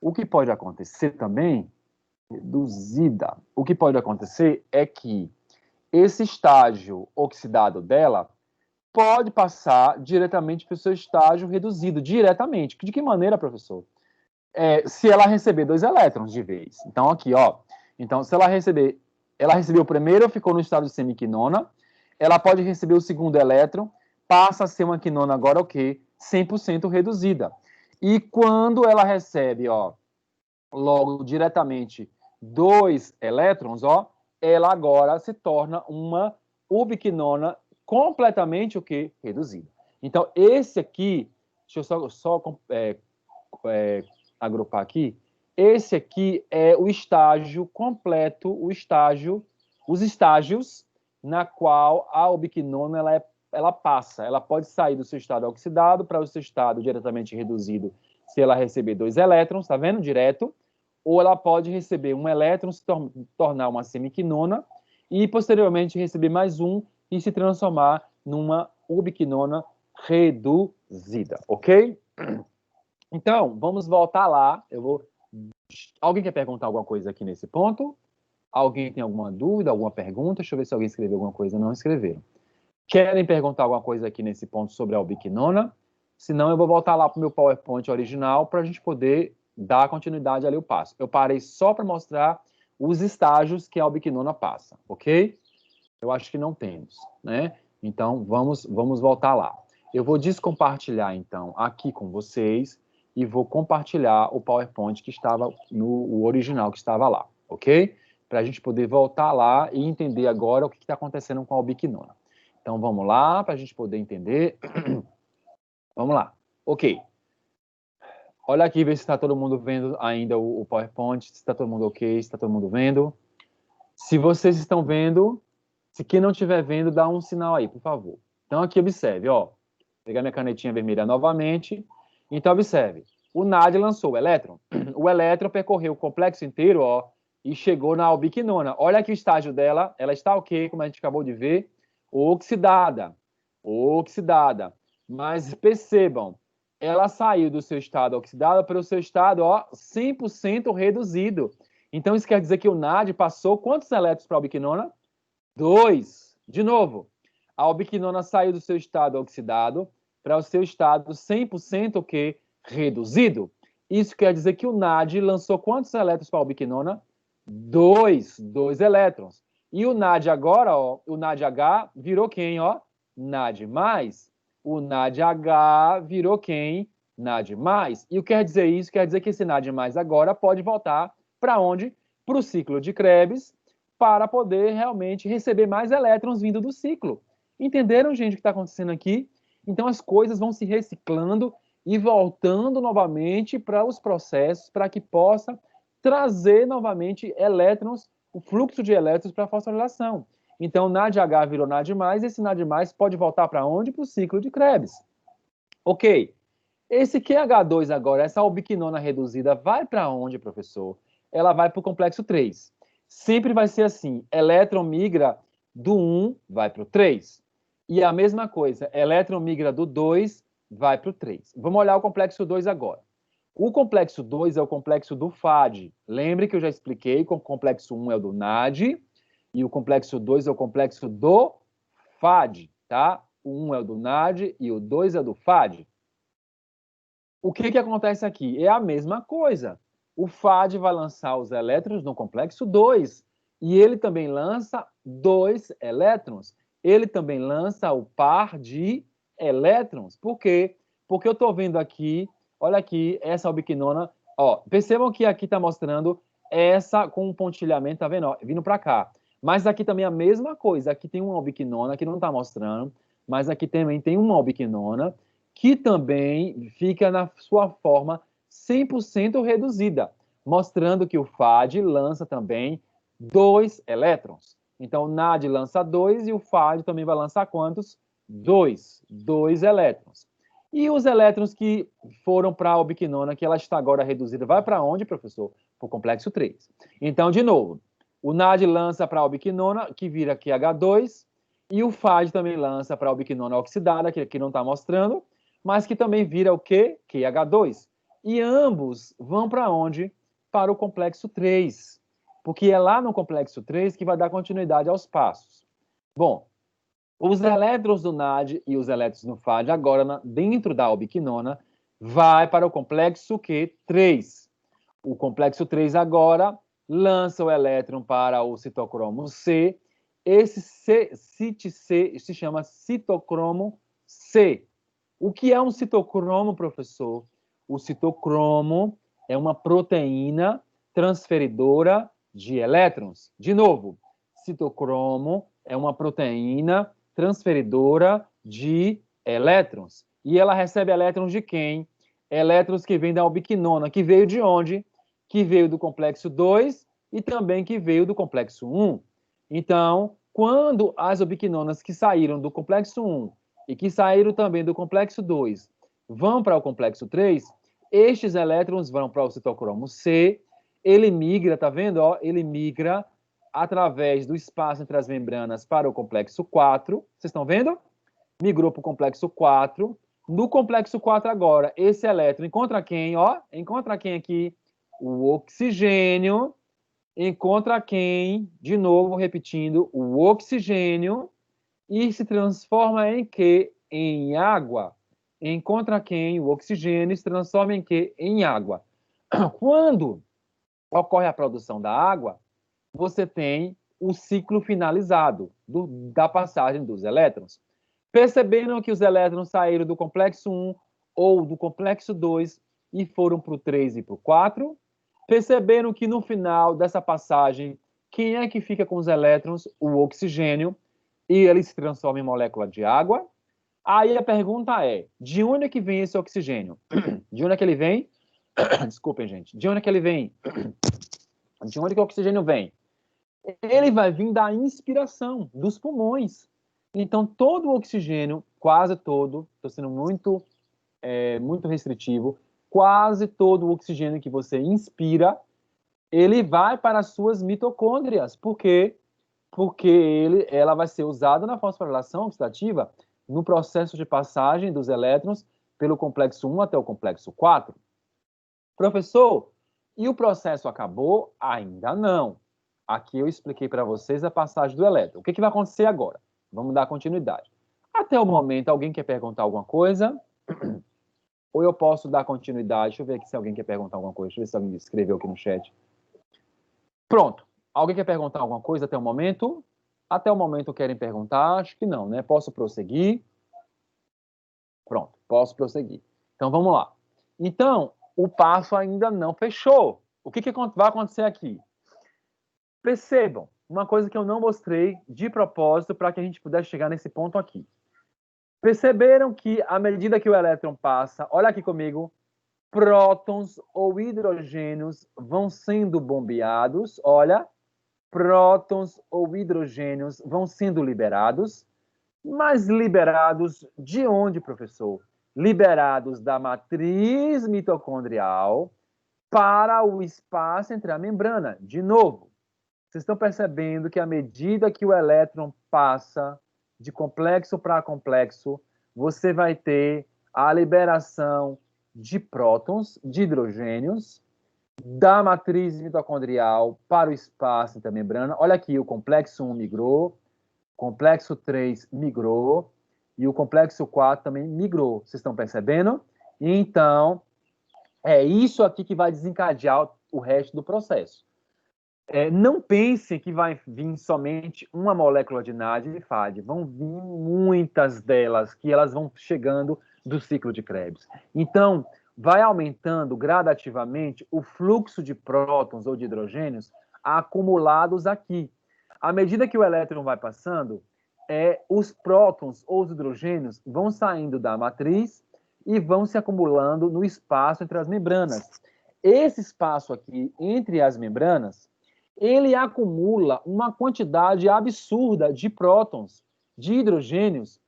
O que pode acontecer também, reduzida, o que pode acontecer é que esse estágio oxidado dela pode passar diretamente para o seu estágio reduzido, diretamente. De que maneira, professor? Se ela receber 2 elétrons de vez. Então, aqui, ó. Então, se ela recebeu o primeiro, ficou no estado de semiquinona, ela pode receber o segundo elétron, passa a ser uma quinona agora o quê? 100% reduzida. E quando ela recebe, ó, logo diretamente 2 elétrons, ó, ela agora se torna uma ubiquinona completamente o quê? Reduzida. Então, esse aqui, deixa eu só agrupar aqui, esse aqui é o estágio completo, os estágios na qual a ubiquinona ela passa. Ela pode sair do seu estado oxidado para o seu estado diretamente reduzido, se ela receber 2 elétrons, tá vendo? Direto. Ou ela pode receber um elétron, se tornar uma semiquinona, e posteriormente receber mais um e se transformar numa ubiquinona reduzida, ok? Então, vamos voltar lá. Alguém quer perguntar alguma coisa aqui nesse ponto? Alguém tem alguma dúvida, alguma pergunta? Deixa eu ver se alguém escreveu alguma coisa. Não escreveram. Querem perguntar alguma coisa aqui nesse ponto sobre a ubiquinona? Senão, eu vou voltar lá para o meu PowerPoint original para a gente poder dar continuidade ali o passo. Eu parei só para mostrar os estágios que a ubiquinona passa, ok? Eu acho que não temos, né? Então, vamos voltar lá. Eu vou descompartilhar, então, aqui com vocês e vou compartilhar o PowerPoint que estava o original que estava lá, ok? Para a gente poder voltar lá e entender agora o que está acontecendo com a ubiquinona. Então, vamos lá, para a gente poder entender. Vamos lá. Ok. Olha aqui, ver se está todo mundo vendo ainda o PowerPoint, se está todo mundo ok, se está todo mundo vendo. Se vocês estão vendo, se quem não estiver vendo, dá um sinal aí, por favor. Então, aqui, observe, ó. Vou pegar minha canetinha vermelha novamente. Então, observe. O NAD lançou o elétron. O elétron percorreu o complexo inteiro, ó, e chegou na ubiquinona. Olha aqui o estágio dela. Ela está o quê? Como a gente acabou de ver? Oxidada. Oxidada. Mas percebam, ela saiu do seu estado oxidado para o seu estado, ó, 100% reduzido. Então, isso quer dizer que o NAD passou quantos elétrons para a ubiquinona? 2. De novo, a ubiquinona saiu do seu estado oxidado para o seu estado 100% o quê? Reduzido. Isso quer dizer que o NAD lançou quantos elétrons para a ubiquinona? 2 elétrons. E o NAD agora, ó, o NADH virou quem, ó? NAD+. O NADH virou quem? NAD+. E o que quer dizer isso? Quer dizer que esse NAD+ agora pode voltar para onde? Para o ciclo de Krebs, para poder realmente receber mais elétrons vindo do ciclo. Entenderam, gente, o que está acontecendo aqui? Então, as coisas vão se reciclando e voltando novamente para os processos, para que possa trazer novamente elétrons, o fluxo de elétrons para a fosforilação. Então, NADH virou NAD+, esse NAD+, pode voltar para onde? Para o ciclo de Krebs. Ok. Esse QH2 agora, essa ubiquinona reduzida, vai para onde, professor? Ela vai para o complexo 3. Sempre vai ser assim, elétron migra do 1, vai para o 3. E a mesma coisa, elétron migra do 2, vai para o 3. Vamos olhar o complexo 2 agora. O complexo 2 é o complexo do FAD. Lembre que eu já expliquei que o complexo 1 é o do NAD e o complexo 2 é o complexo do FAD, tá? O 1 é o do NAD e o 2 é do FAD. O que acontece aqui? É a mesma coisa. O FAD vai lançar os elétrons no complexo 2 e ele também lança 2 elétrons. Ele também lança o par de elétrons. Por quê? Porque eu estou vendo aqui, olha aqui, essa ubiquinona. Ó, percebam que aqui está mostrando essa com um pontilhamento, tá vendo? Ó, vindo para cá. Mas aqui também é a mesma coisa. Aqui tem uma ubiquinona que não está mostrando, mas aqui também tem uma ubiquinona que também fica na sua forma 100% reduzida, mostrando que o FAD lança também 2 elétrons. Então, o NAD lança 2 e o FAD também vai lançar quantos? 2 elétrons. E os elétrons que foram para a ubiquinona, que ela está agora reduzida, vai para onde, professor? Para o complexo 3. Então, de novo, o NAD lança para a ubiquinona, que vira QH2, e o FAD também lança para a ubiquinona oxidada, que aqui não está mostrando, mas que também vira o quê? QH2. E ambos vão para onde? Para o complexo 3, porque é lá no complexo 3 que vai dar continuidade aos passos. Bom, os elétrons do NAD e os elétrons do FAD, agora dentro da ubiquinona, vai para o complexo Q3. O complexo 3 agora lança o elétron para o citocromo C. Esse CIT-C se chama citocromo C. O que é um citocromo, professor? O citocromo é uma proteína transferidora de elétrons. De novo, citocromo é uma proteína transferidora de elétrons. E ela recebe elétrons de quem? Elétrons que vêm da ubiquinona, que veio de onde? Que veio do complexo 2 e também que veio do complexo 1. Então, quando as ubiquinonas que saíram do complexo 1 e que saíram também do complexo 2 vão para o complexo 3, estes elétrons vão para o citocromo C, ele migra, tá vendo? Ó, ele migra através do espaço entre as membranas para o complexo 4. Vocês estão vendo? Migrou para o complexo 4. No complexo 4 agora, esse elétron encontra quem? Ó, encontra quem aqui? O oxigênio. Encontra quem? De novo, repetindo, o oxigênio. E se transforma em quê? Em água. Encontra quem? O oxigênio se transforma em quê? Em água. Quando ocorre a produção da água, você tem o ciclo finalizado da passagem dos elétrons. Perceberam que os elétrons saíram do complexo 1 ou do complexo 2 e foram para o 3 e para o 4? Perceberam que no final dessa passagem, quem é que fica com os elétrons? O oxigênio, e ele se transforma em molécula de água. Aí a pergunta é, de onde é que vem esse oxigênio? De onde é que ele vem? Desculpem, gente. De onde é que ele vem? De onde é que o oxigênio vem? Ele vai vir da inspiração, dos pulmões. Então, todo o oxigênio, quase todo, estou sendo muito restritivo, quase todo o oxigênio que você inspira, ele vai para as suas mitocôndrias. Por quê? Porque ela vai ser usada na fosforilação oxidativa no processo de passagem dos elétrons pelo complexo 1 até o complexo 4. Professor, e o processo acabou? Ainda não. Aqui eu expliquei para vocês a passagem do elétron. O que vai acontecer agora? Vamos dar continuidade. Até o momento, alguém quer perguntar alguma coisa? Ou eu posso dar continuidade? Deixa eu ver aqui se alguém quer perguntar alguma coisa. Deixa eu ver se alguém escreveu aqui no chat. Pronto. Alguém quer perguntar alguma coisa até o momento? Até o momento querem perguntar? Acho que não, né? Posso prosseguir? Pronto, posso prosseguir. Então, vamos lá. Então, o passo ainda não fechou. O que vai acontecer aqui? Percebam, uma coisa que eu não mostrei de propósito para que a gente pudesse chegar nesse ponto aqui. Perceberam que, à medida que o elétron passa, olha aqui comigo, prótons ou hidrogênios vão sendo bombeados, olha, prótons ou hidrogênios vão sendo liberados, mas liberados de onde, professor? Liberados da matriz mitocondrial para o espaço entre a membrana. De novo, vocês estão percebendo que à medida que o elétron passa de complexo para complexo, você vai ter a liberação de prótons, de hidrogênios, da matriz mitocondrial para o espaço entre a membrana. Olha aqui, o complexo 1 migrou, complexo 3 migrou e o complexo 4 também migrou. Vocês estão percebendo? Então, é isso aqui que vai desencadear o resto do processo. Não pense que vai vir somente uma molécula de NAD e FAD. Vão vir muitas delas, que elas vão chegando do ciclo de Krebs. Então, vai aumentando gradativamente o fluxo de prótons ou de hidrogênios acumulados aqui. À medida que o elétron vai passando, os prótons ou os hidrogênios vão saindo da matriz e vão se acumulando no espaço entre as membranas. Esse espaço aqui, entre as membranas, ele acumula uma quantidade absurda de prótons, de hidrogênios,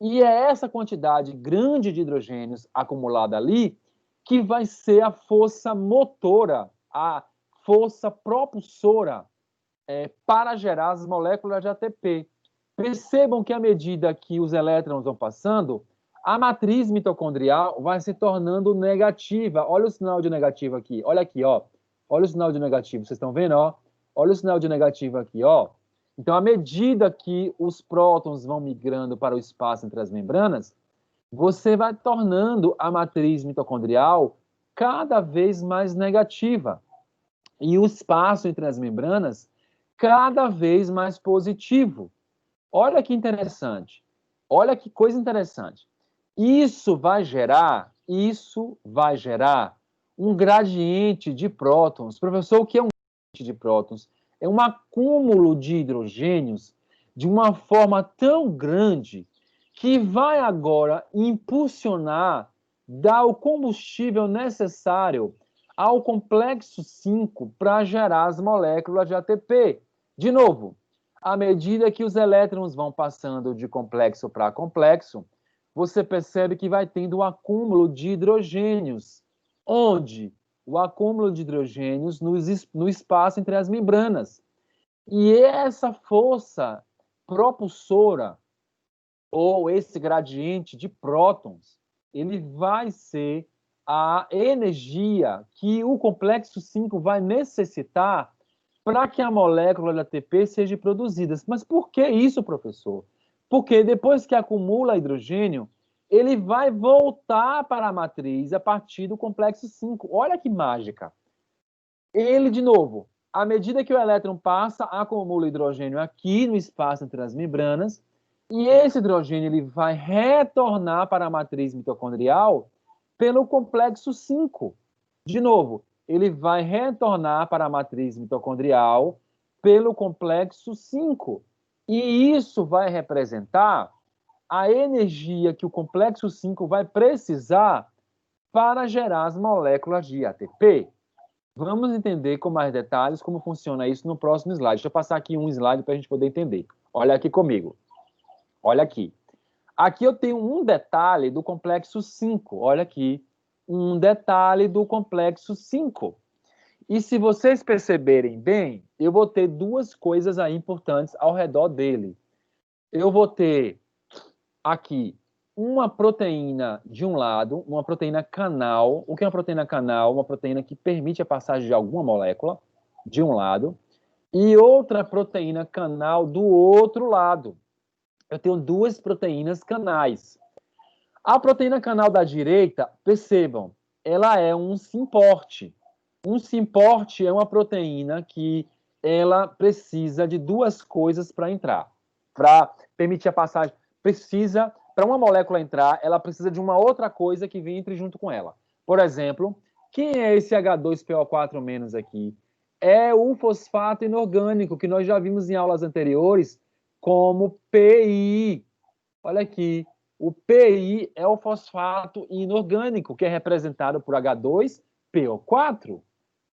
e é essa quantidade grande de hidrogênios acumulada ali que vai ser a força motora, a força propulsora para gerar as moléculas de ATP. Percebam que à medida que os elétrons vão passando, A matriz mitocondrial vai se tornando negativa. Olha o sinal de negativo aqui. Olha aqui, ó. Olha o sinal de negativo. Vocês estão vendo, ó? Olha o sinal de negativo aqui, ó. Então, à medida que os prótons vão migrando para o espaço entre as membranas, você vai tornando a matriz mitocondrial cada vez mais negativa e o espaço entre as membranas cada vez mais positivo. Olha que interessante. Olha que coisa interessante. Isso vai gerar um gradiente de prótons. Professor, o que é um gradiente de prótons? É um acúmulo de hidrogênios de uma forma tão grande que vai agora impulsionar, dar o combustível necessário ao complexo 5 para gerar as moléculas de ATP. De novo, à medida que os elétrons vão passando de complexo para complexo, você percebe que vai tendo um acúmulo de hidrogênios. Onde? O acúmulo de hidrogênios no espaço entre as membranas. E essa força propulsora, ou esse gradiente de prótons, ele vai ser a energia que o complexo 5 vai necessitar para que a molécula de ATP seja produzida. Mas por que isso, professor? Porque depois que acumula hidrogênio, ele vai voltar para a matriz a partir do complexo 5. Olha que mágica. Ele, de novo, à medida que o elétron passa, acumula hidrogênio aqui no espaço entre as membranas, e esse hidrogênio ele vai retornar para a matriz mitocondrial pelo complexo 5. De novo, ele vai retornar para a matriz mitocondrial pelo complexo 5. E isso vai representar a energia que o complexo 5 vai precisar para gerar as moléculas de ATP. Vamos entender com mais detalhes como funciona isso no próximo slide. Deixa eu passar aqui um slide para a gente poder entender. Olha aqui comigo. Olha aqui. Aqui eu tenho um detalhe do complexo 5. Olha aqui. Um detalhe do complexo 5. E se vocês perceberem bem, eu vou ter duas coisas aí importantes ao redor dele. Eu vou ter aqui uma proteína de um lado, uma proteína canal. O que é uma proteína canal? Uma proteína que permite a passagem de alguma molécula de um lado, e outra proteína canal do outro lado. Eu tenho duas proteínas canais. A proteína canal da direita, percebam, ela é um simporte. Um simporte é uma proteína que ela precisa de duas coisas para entrar, para permitir a passagem. Precisa, para uma molécula entrar, ela precisa de uma outra coisa que entre junto com ela. Por exemplo, quem é esse H2PO4- aqui? É o fosfato inorgânico, que nós já vimos em aulas anteriores como PI. Olha aqui, o PI é o fosfato inorgânico, que é representado por H2PO4.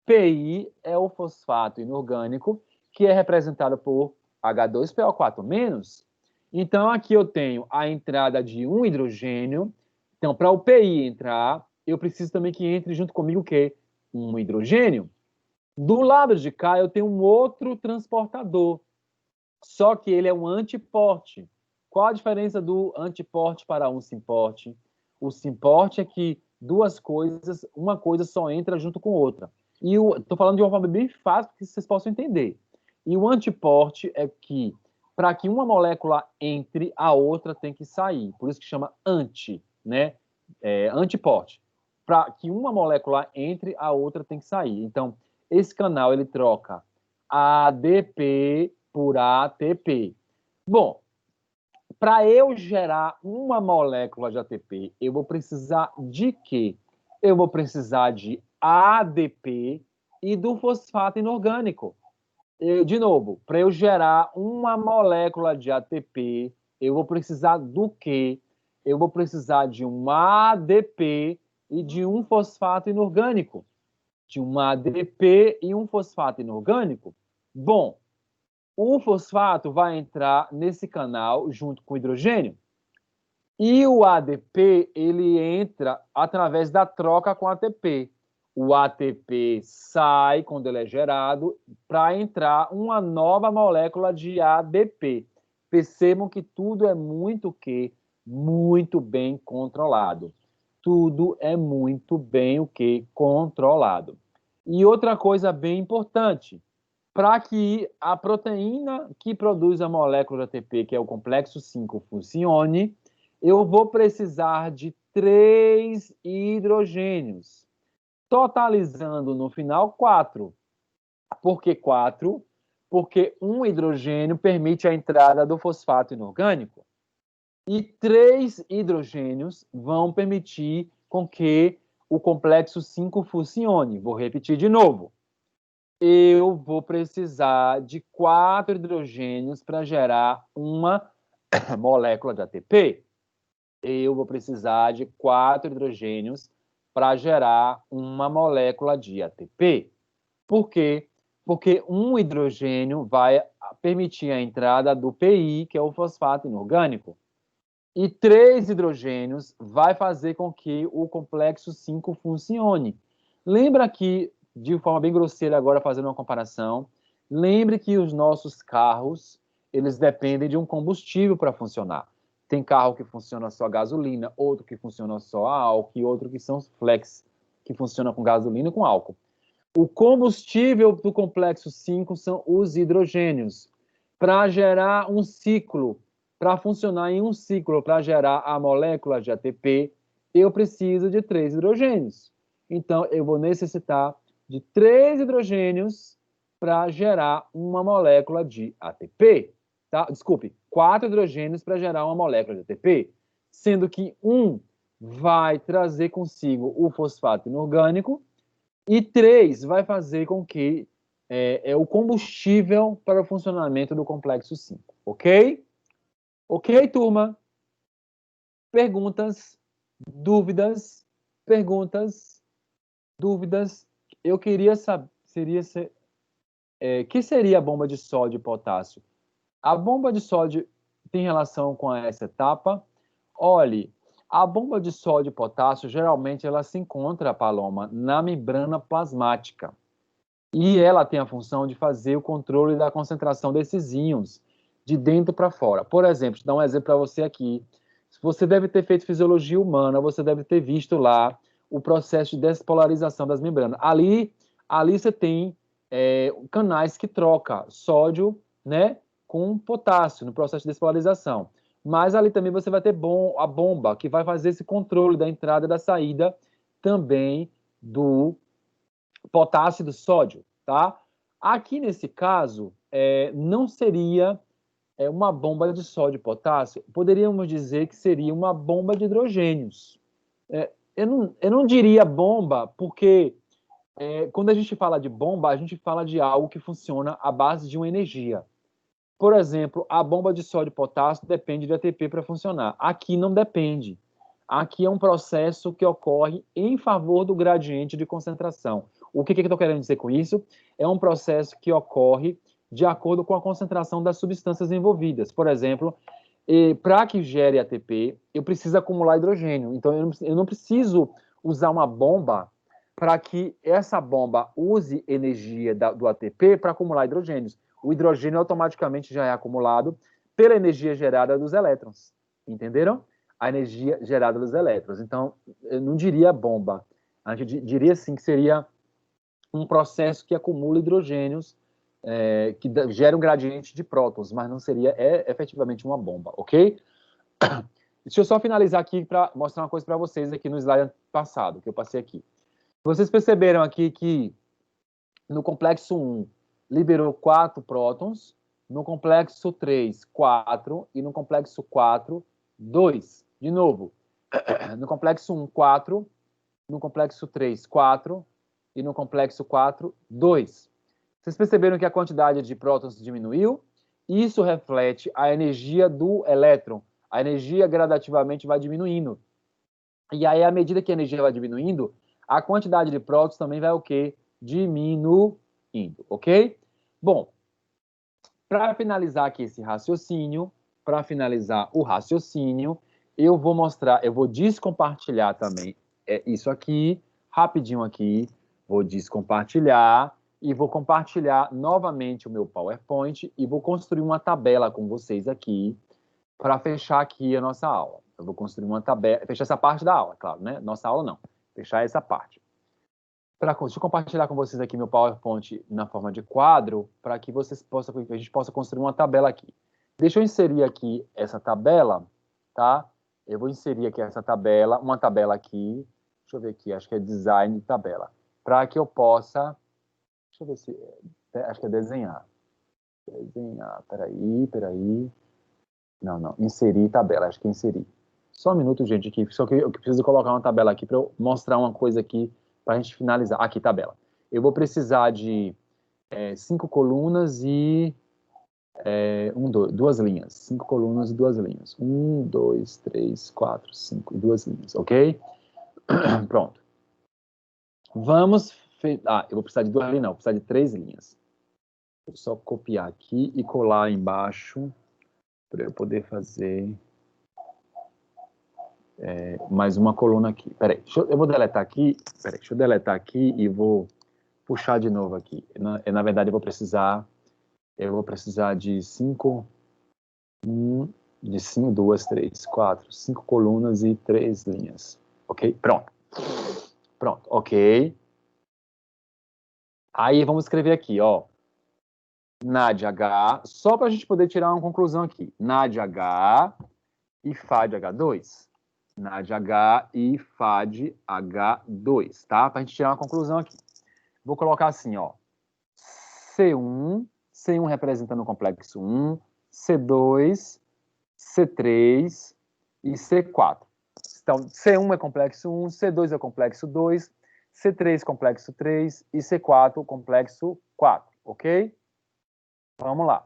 PI é o fosfato inorgânico, que é representado por H2PO4-. Então, aqui eu tenho a entrada de um hidrogênio. Então, para o PI entrar, eu preciso também que entre junto comigo o quê? Um hidrogênio. Do lado de cá, eu tenho um outro transportador, só que ele é um antiporte. Qual a diferença do antiporte para um simporte? O simporte é que duas coisas, uma coisa só entra junto com outra. E estou falando de uma forma bem fácil para que vocês possam entender. E o antiporte é que, para que uma molécula entre, a outra tem que sair. Por isso que chama anti, né? Antiporte. Para que uma molécula entre, a outra tem que sair. Então, esse canal ele troca ADP por ATP. Bom, para eu gerar uma molécula de ATP, eu vou precisar de quê? Eu vou precisar de ADP e do fosfato inorgânico. De novo, para eu gerar uma molécula de ATP, eu vou precisar do quê? Eu vou precisar de um ADP e de um fosfato inorgânico. De um ADP e um fosfato inorgânico. Bom, o fosfato vai entrar nesse canal junto com o hidrogênio. E o ADP, ele entra através da troca com ATP. O ATP sai quando ele é gerado para entrar uma nova molécula de ADP. Percebam que tudo é muito muito bem controlado. Tudo é muito bem o que? Controlado. E outra coisa bem importante, para que a proteína que produz a molécula de ATP, que é o complexo 5, funcione, eu vou precisar de 3 hidrogênios, totalizando no final 4. Por que 4? Porque um hidrogênio permite a entrada do fosfato inorgânico e 3 hidrogênios vão permitir com que o complexo 5 funcione. Vou repetir de novo. Eu vou precisar de 4 hidrogênios para gerar uma molécula de ATP. Eu vou precisar de 4 hidrogênios para gerar uma molécula de ATP. Por quê? Porque um hidrogênio vai permitir a entrada do PI, que é o fosfato inorgânico, e 3 hidrogênios vai fazer com que o complexo 5 funcione. Lembra que, de forma bem grosseira agora, fazendo uma comparação, lembre que os nossos carros, eles dependem de um combustível para funcionar. Tem carro que funciona só a gasolina, outro que funciona só a álcool, e outro que são os flex, que funciona com gasolina e com álcool. O combustível do complexo 5 são os hidrogênios. Para gerar um ciclo, para funcionar em um ciclo, para gerar a molécula de ATP, eu preciso de 3 hidrogênios. Então, eu vou necessitar de 3 hidrogênios para gerar uma molécula de ATP. Tá? Desculpe, 4 hidrogênios para gerar uma molécula de ATP, sendo que um vai trazer consigo o fosfato inorgânico, e 3 vai fazer com que é o combustível para o funcionamento do complexo 5, ok? Ok, turma? Perguntas, dúvidas, perguntas, dúvidas. Eu queria saber, que seria a bomba de sódio e potássio? A bomba de sódio tem relação com essa etapa? Olhe, a bomba de sódio e potássio, geralmente, ela se encontra, Paloma, na membrana plasmática. E ela tem a função de fazer o controle da concentração desses íons de dentro para fora. Por exemplo, vou dar um exemplo para você aqui. Você deve ter feito fisiologia humana, você deve ter visto lá o processo de despolarização das membranas. Ali você tem canais que trocam sódio, né, com potássio no processo de despolarização. Mas ali também você vai ter a bomba, que vai fazer esse controle da entrada e da saída também do potássio e do sódio, tá? Aqui nesse caso, não seria uma bomba de sódio e potássio, poderíamos dizer que seria uma bomba de hidrogênios. Eu não diria bomba, porque quando a gente fala de bomba, a gente fala de algo que funciona à base de uma energia. Por exemplo, a bomba de sódio e potássio depende de ATP para funcionar. Aqui não depende. Aqui é um processo que ocorre em favor do gradiente de concentração. O que eu estou querendo dizer com isso? É um processo que ocorre de acordo com a concentração das substâncias envolvidas. Por exemplo, para que gere ATP, eu preciso acumular hidrogênio. Então, eu não preciso usar uma bomba para que essa bomba use energia do ATP para acumular hidrogênios. O hidrogênio automaticamente já é acumulado pela energia gerada dos elétrons. Entenderam? A energia gerada dos elétrons. Então, eu não diria bomba. A gente diria sim que seria um processo que acumula hidrogênios, que gera um gradiente de prótons, mas não seria efetivamente uma bomba, ok? Deixa eu só finalizar aqui para mostrar uma coisa para vocês aqui no slide passado, que eu passei aqui. Vocês perceberam aqui que no complexo 1 liberou 4 prótons, no complexo 3, 4, e no complexo 4, 2. De novo, no complexo 1, 4, no complexo 3, 4, e no complexo 4, 2. Vocês perceberam que a quantidade de prótons diminuiu? Isso reflete a energia do elétron. A energia gradativamente vai diminuindo. E aí, à medida que a energia vai diminuindo, a quantidade de prótons também vai o quê? Diminuindo, ok? Bom, para finalizar aqui esse raciocínio, para finalizar o raciocínio, eu vou descompartilhar também isso aqui, rapidinho aqui, vou descompartilhar e vou compartilhar novamente o meu PowerPoint e vou construir uma tabela com vocês aqui para fechar aqui a nossa aula. Eu vou construir uma tabela, fechar essa parte da aula, claro, né? Nossa aula não, fechar essa parte. Deixa eu compartilhar com vocês aqui meu PowerPoint na forma de quadro, para que a gente possa construir uma tabela aqui. Deixa eu inserir aqui essa tabela, tá? Eu vou inserir aqui essa tabela, uma tabela aqui, deixa eu ver aqui, acho que é design de tabela, para que eu possa, deixa eu ver se, acho que é desenhar. Desenhar, peraí. Não, inserir tabela, acho que é inserir. Só um minuto, gente, aqui, só que eu preciso colocar uma tabela aqui para eu mostrar uma coisa aqui para a gente finalizar. Aqui, tabela. Eu vou precisar de 5 colunas e 2 linhas. 5 colunas e 2 linhas. 1, 2, 3, 4, 5 e 2 linhas, ok? Pronto. Eu vou precisar de 2 linhas, não, vou precisar de 3 linhas. Vou só copiar aqui e colar embaixo para eu poder fazer mais uma coluna aqui. Peraí, eu vou deletar aqui. Peraí, deixa eu deletar aqui e vou puxar de novo aqui. Na verdade, eu vou precisar de 5, 2, 3, 4, 5 colunas e 3 linhas. Ok? Pronto, ok. Aí vamos escrever aqui, ó. NAD H, só para a gente poder tirar uma conclusão aqui. NAD H e FAD H2. NAD H e FAD H2, tá? Para a gente tirar uma conclusão aqui. Vou colocar assim, ó. C1 representando o complexo 1, C2, C3 e C4. Então, C1 é complexo 1, C2 é complexo 2, C3 complexo 3 e C4 complexo 4, ok? Vamos lá.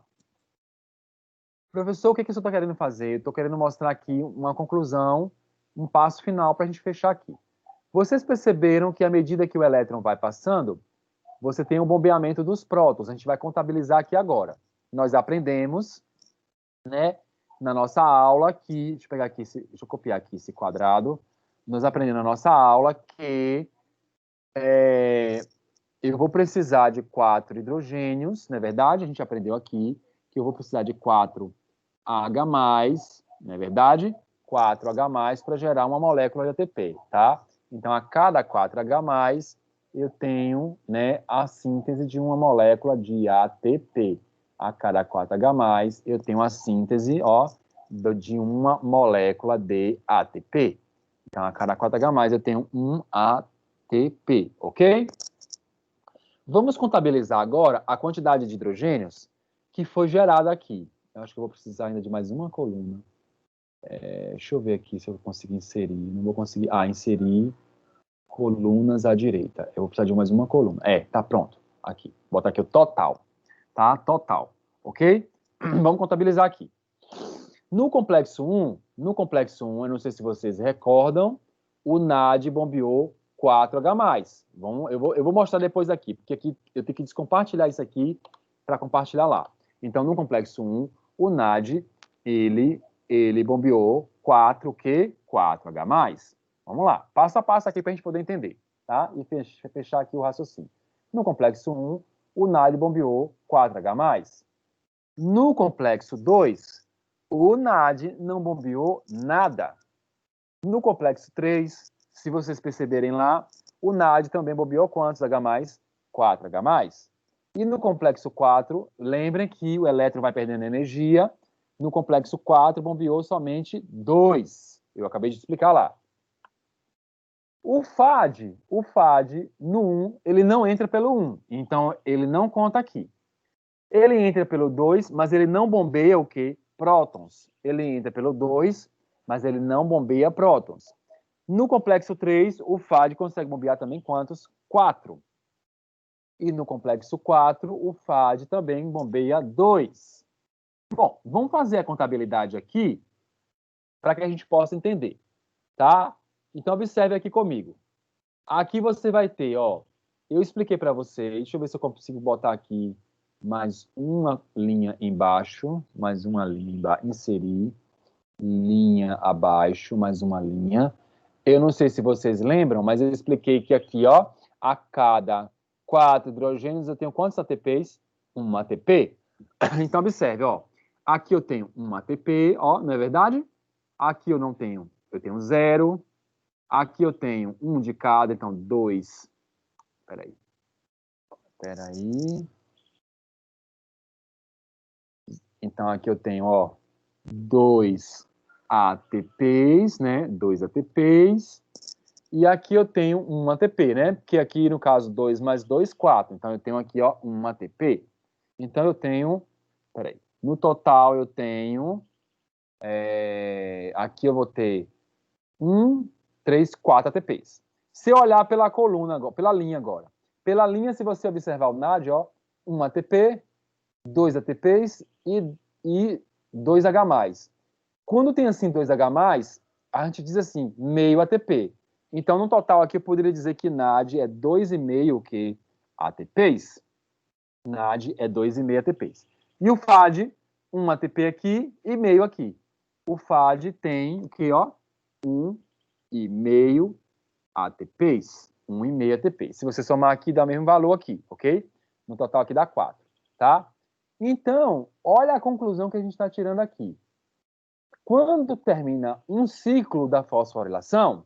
Professor, o que eu estou querendo fazer? Eu estou querendo mostrar aqui uma conclusão, um passo final para a gente fechar aqui. Vocês perceberam que à medida que o elétron vai passando, você tem um bombeamento dos prótons. A gente vai contabilizar aqui agora. Nós aprendemos, né, na nossa aula que, deixa eu pegar aqui, deixa eu copiar aqui esse quadrado. Nós aprendemos na nossa aula que eu vou precisar de 4 hidrogênios, não é verdade? A gente aprendeu aqui que eu vou precisar de 4 H+, não é verdade? 4 H+, para gerar uma molécula de ATP, tá? Então, a cada 4 H+, eu tenho, né, a síntese de uma molécula de ATP. A cada 4 H+, eu tenho a síntese, ó, de uma molécula de ATP. Então, a cada 4 H+, eu tenho um ATP, ok? Vamos contabilizar agora a quantidade de hidrogênios que foi gerada aqui. Eu acho que eu vou precisar ainda de mais uma coluna. Deixa eu ver aqui se eu consigo inserir. Não vou conseguir. Inserir colunas à direita. Eu vou precisar de mais uma coluna. Tá pronto. Aqui. Vou botar aqui o total. Tá? Total. Ok? Vamos contabilizar aqui. No complexo 1, eu não sei se vocês recordam, o NAD bombeou 4H+. Eu vou mostrar depois aqui, porque aqui eu tenho que descompartilhar isso aqui para compartilhar lá. Então, no complexo 1, o NAD, ele bombeou 4H+. Vamos lá, passo a passo aqui para a gente poder entender, tá? E fechar aqui o raciocínio. No complexo 1, o NAD bombeou 4H+. No complexo 2, o NAD não bombeou nada. No complexo 3, se vocês perceberem lá, o NAD também bombeou quantos H+? 4H+. E no complexo 4, lembrem que o elétron vai perdendo energia. No complexo 4, bombeou somente 2. Eu acabei de explicar lá. O FAD, no 1, ele não entra pelo 1. Então, ele não conta aqui. Ele entra pelo 2, mas ele não bombeia o quê? Prótons. Ele entra pelo 2, mas ele não bombeia prótons. No complexo 3, o FAD consegue bombear também quantos? 4. E no complexo 4, o FAD também bombeia 2. Bom, vamos fazer a contabilidade aqui para que a gente possa entender, tá? Então, observe aqui comigo. Aqui você vai ter, ó, eu expliquei para vocês, deixa eu ver se eu consigo botar aqui mais uma linha embaixo, mais uma linha embaixo, inserir, linha abaixo, mais uma linha. Eu não sei se vocês lembram, mas eu expliquei que aqui, ó, a cada 4 hidrogênios eu tenho quantos ATPs? Um ATP. Então, observe, ó, aqui eu tenho um ATP, ó, não é verdade? Aqui eu não tenho, eu tenho 0. Aqui eu tenho 1 de cada, então 2. Peraí. Então aqui eu tenho, ó, 2 ATPs, né? 2 ATPs. E aqui eu tenho 1 ATP, né? Porque aqui, no caso, 2 mais 2, 4. Então eu tenho aqui, ó, 1 ATP. Então eu tenho, peraí. No total eu tenho, aqui eu vou ter 1, 3, 4 ATPs. Se eu olhar pela coluna agora, pela linha agora. Pela linha, se você observar o NAD, ó, 1 ATP, 2 ATPs e 2H+. Quando tem assim 2H+, a gente diz assim, meio ATP. Então, no total aqui, eu poderia dizer que NAD é 2,5 que ATPs. NAD é 2,5 ATPs. E o FAD, 1 ATP aqui e meio aqui. O FAD tem o que, ó? 1,5 ATPs. 1,5 ATPs. Se você somar aqui, dá o mesmo valor aqui, ok? No total aqui dá 4, tá? Então, olha a conclusão que a gente está tirando aqui. Quando termina um ciclo da fosforilação,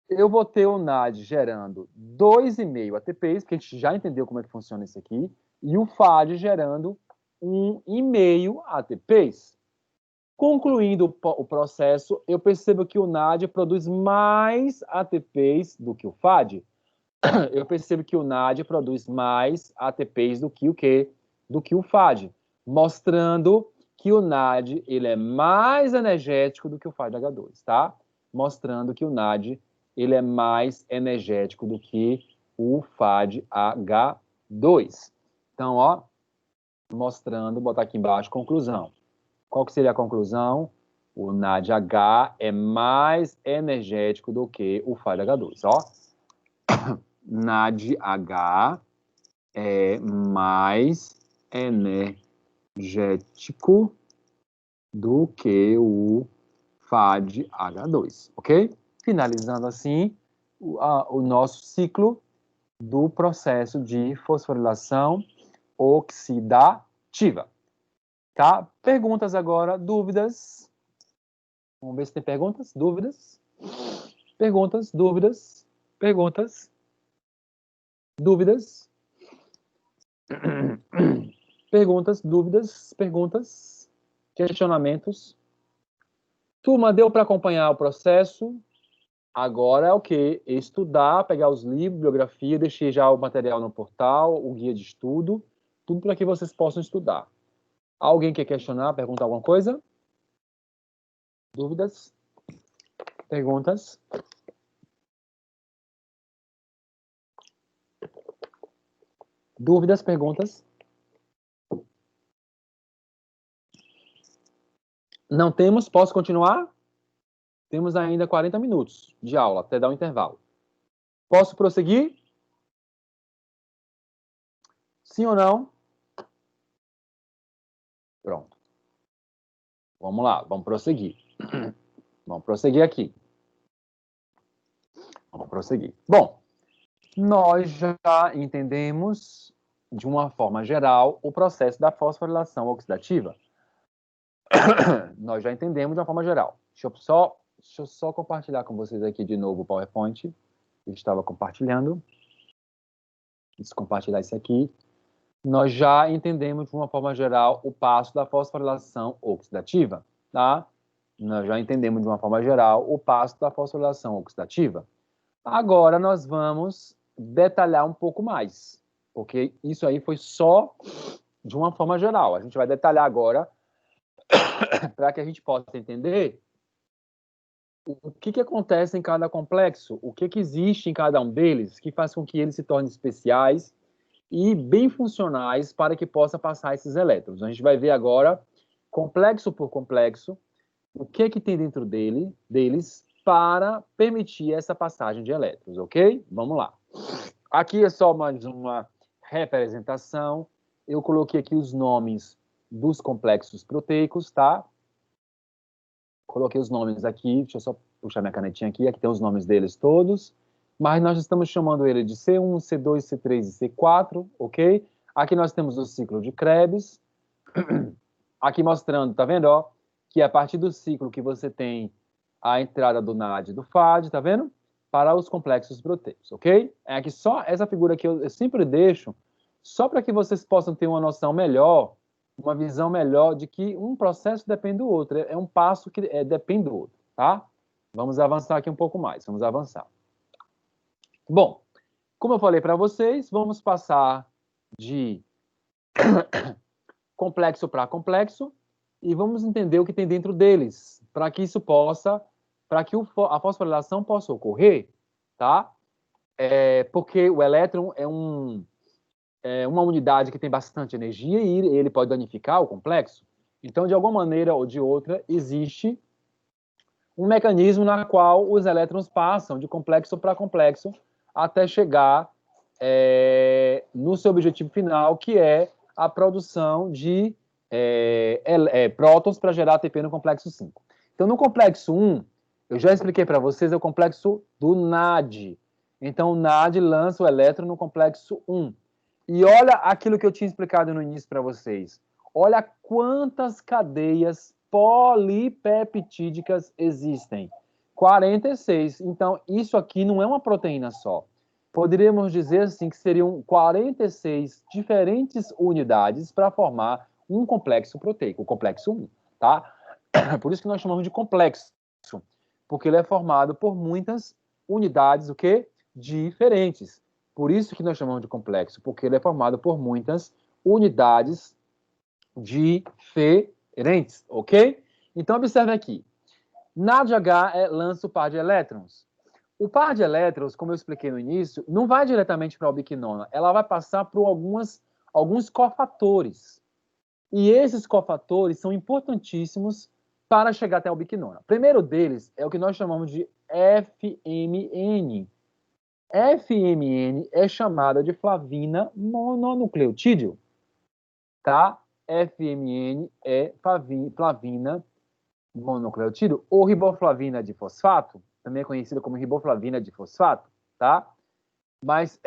eu vou ter o NAD gerando 2,5 ATPs, porque a gente já entendeu como é que funciona isso aqui, e o FAD gerando 1,5 ATPs. Concluindo o processo, eu percebo que o NAD produz mais ATPs do que o FAD. Eu percebo que o NAD produz mais ATPs do que o quê? Do que o FAD, mostrando que o NAD ele é mais energético do que o FAD-H2, tá? Mostrando que o NAD ele é mais energético do que o FAD-H2. Então, ó, mostrando, botar aqui embaixo, conclusão. Qual que seria a conclusão? O NADH é mais energético do que o FAD-H2, ó. NADH é mais energético do que o FAD-H2, ok? Finalizando assim o nosso ciclo do processo de fosforilação oxidativa. Tá? Perguntas agora, dúvidas? Vamos ver se tem perguntas, dúvidas? Perguntas, dúvidas, perguntas, dúvidas? Perguntas, dúvidas, perguntas, questionamentos. Turma, deu para acompanhar o processo? Agora é o quê? Estudar, pegar os livros, bibliografia, deixei já o material no portal, o guia de estudo, tudo para que vocês possam estudar. Alguém quer questionar, perguntar alguma coisa? Dúvidas? Perguntas? Dúvidas, perguntas? Não temos? Posso continuar? Temos ainda 40 minutos de aula, até dar um intervalo. Posso prosseguir? Sim ou não? Pronto. Vamos lá, vamos prosseguir. Vamos prosseguir aqui. Vamos prosseguir. Bom, nós já entendemos, de uma forma geral, o processo da fosforilação oxidativa. Nós já entendemos de uma forma geral. Deixa eu só compartilhar com vocês aqui de novo o PowerPoint. Eu estava compartilhando. Descompartilhar isso aqui. Nós já entendemos, de uma forma geral, o passo da fosforilação oxidativa, tá? Nós já entendemos, de uma forma geral, o passo da fosforilação oxidativa. Agora, nós vamos detalhar um pouco mais, porque isso aí foi só de uma forma geral. A gente vai detalhar agora para que a gente possa entender o que acontece em cada complexo, o que existe em cada um deles, que faz com que eles se tornem especiais e bem funcionais para que possa passar esses elétrons. A gente vai ver agora, complexo por complexo, o que tem dentro deles para permitir essa passagem de elétrons, ok? Vamos lá. Aqui é só mais uma representação. Eu coloquei aqui os nomes dos complexos proteicos, tá? Coloquei os nomes aqui, deixa eu só puxar minha canetinha aqui, aqui tem os nomes deles todos, mas nós estamos chamando ele de C1, C2, C3 e C4, ok? Aqui nós temos o ciclo de Krebs, aqui mostrando, tá vendo, ó, que é a partir do ciclo que você tem a entrada do NAD e do FAD, tá vendo? Para os complexos proteicos, ok? É aqui só essa figura que eu sempre deixo, só para que vocês possam ter uma noção melhor, uma visão melhor de que um processo depende do outro, é um passo que depende do outro, tá? Vamos avançar aqui um pouco mais, vamos avançar. Bom, como eu falei para vocês, vamos passar de complexo para complexo e vamos entender o que tem dentro deles, para que isso possa, para que a fosforilação possa ocorrer, tá? Porque o elétron é uma unidade que tem bastante energia e ele pode danificar o complexo. Então, de alguma maneira ou de outra, existe um mecanismo na qual os elétrons passam de complexo para complexo até chegar no seu objetivo final, que é a produção de prótons para gerar ATP no complexo 5. Então, no complexo 1, eu já expliquei para vocês, é o complexo do NAD. Então, o NAD lança o elétron no complexo 1. E olha aquilo que eu tinha explicado no início para vocês. Olha quantas cadeias polipeptídicas existem. 46. Então, isso aqui não é uma proteína só. Poderíamos dizer assim que seriam 46 diferentes unidades para formar um complexo proteico, o complexo 1, tá? Por isso que nós chamamos de complexo, porque ele é formado por muitas unidades, o quê? Diferentes. Por isso que nós chamamos de complexo, porque ele é formado por muitas unidades diferentes, ok? Então, observe aqui. NADH lança o par de elétrons. O par de elétrons, como eu expliquei no início, não vai diretamente para a ubiquinona, ela vai passar por alguns cofatores. E esses cofatores são importantíssimos para chegar até a ubiquinona. O primeiro deles é o que nós chamamos de FMN. FMN é chamada de flavina mononucleotídeo, tá? FMN é flavina mononucleotídeo ou riboflavina de fosfato, também é conhecida como riboflavina de fosfato, tá? Mas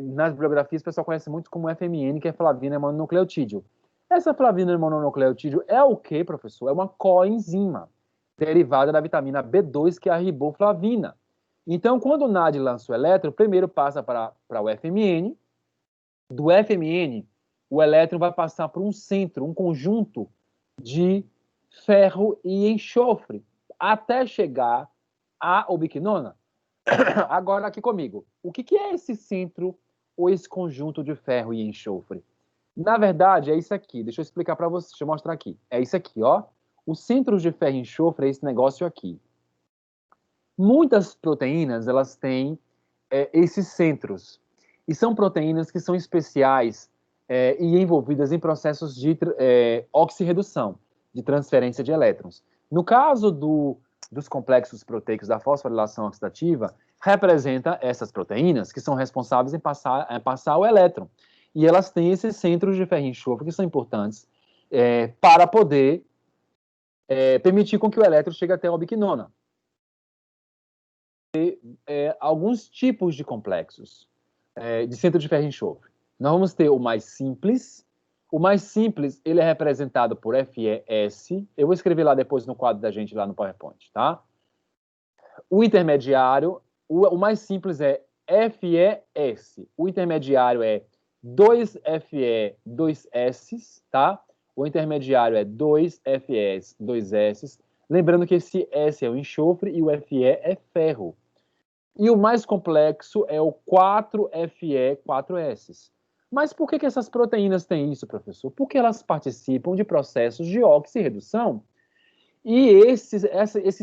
nas bibliografias o pessoal conhece muito como FMN, que é flavina mononucleotídeo. Essa flavina mononucleotídeo é o que, professor? É uma coenzima derivada da vitamina B2, que é a riboflavina. Então, quando o NAD lança o elétron, primeiro passa para o FMN. Do FMN, o elétron vai passar por um centro, um conjunto de ferro e enxofre, até chegar à ubiquinona. Agora, aqui comigo. O que é esse centro ou esse conjunto de ferro e enxofre? Na verdade, é isso aqui. Deixa eu explicar para você. Deixa eu mostrar aqui. É isso aqui, ó. Os centros de ferro e enxofre é esse negócio aqui. Muitas proteínas, elas têm esses centros. E são proteínas que são especiais e envolvidas em processos de oxirredução, de transferência de elétrons. No caso dos complexos proteicos da fosforilação oxidativa, representa essas proteínas que são responsáveis em passar o elétron. E elas têm esses centros de ferro e enxofre que são importantes para poder permitir com que o elétron chegue até a ubiquinona. Alguns tipos de complexos de centro de ferro e enxofre. Nós vamos ter o mais simples. O mais simples, ele é representado por FeS. Eu vou escrever lá depois no quadro da gente, lá no PowerPoint, tá? O intermediário, o mais simples é FeS. O intermediário é 2Fe, 2S, tá? O intermediário é 2Fes, 2S. Lembrando que esse S é o enxofre e o Fe é ferro. E o mais complexo é o 4Fe, 4S. Mas por que essas proteínas têm isso, professor? Porque elas participam de processos de oxirredução. E esses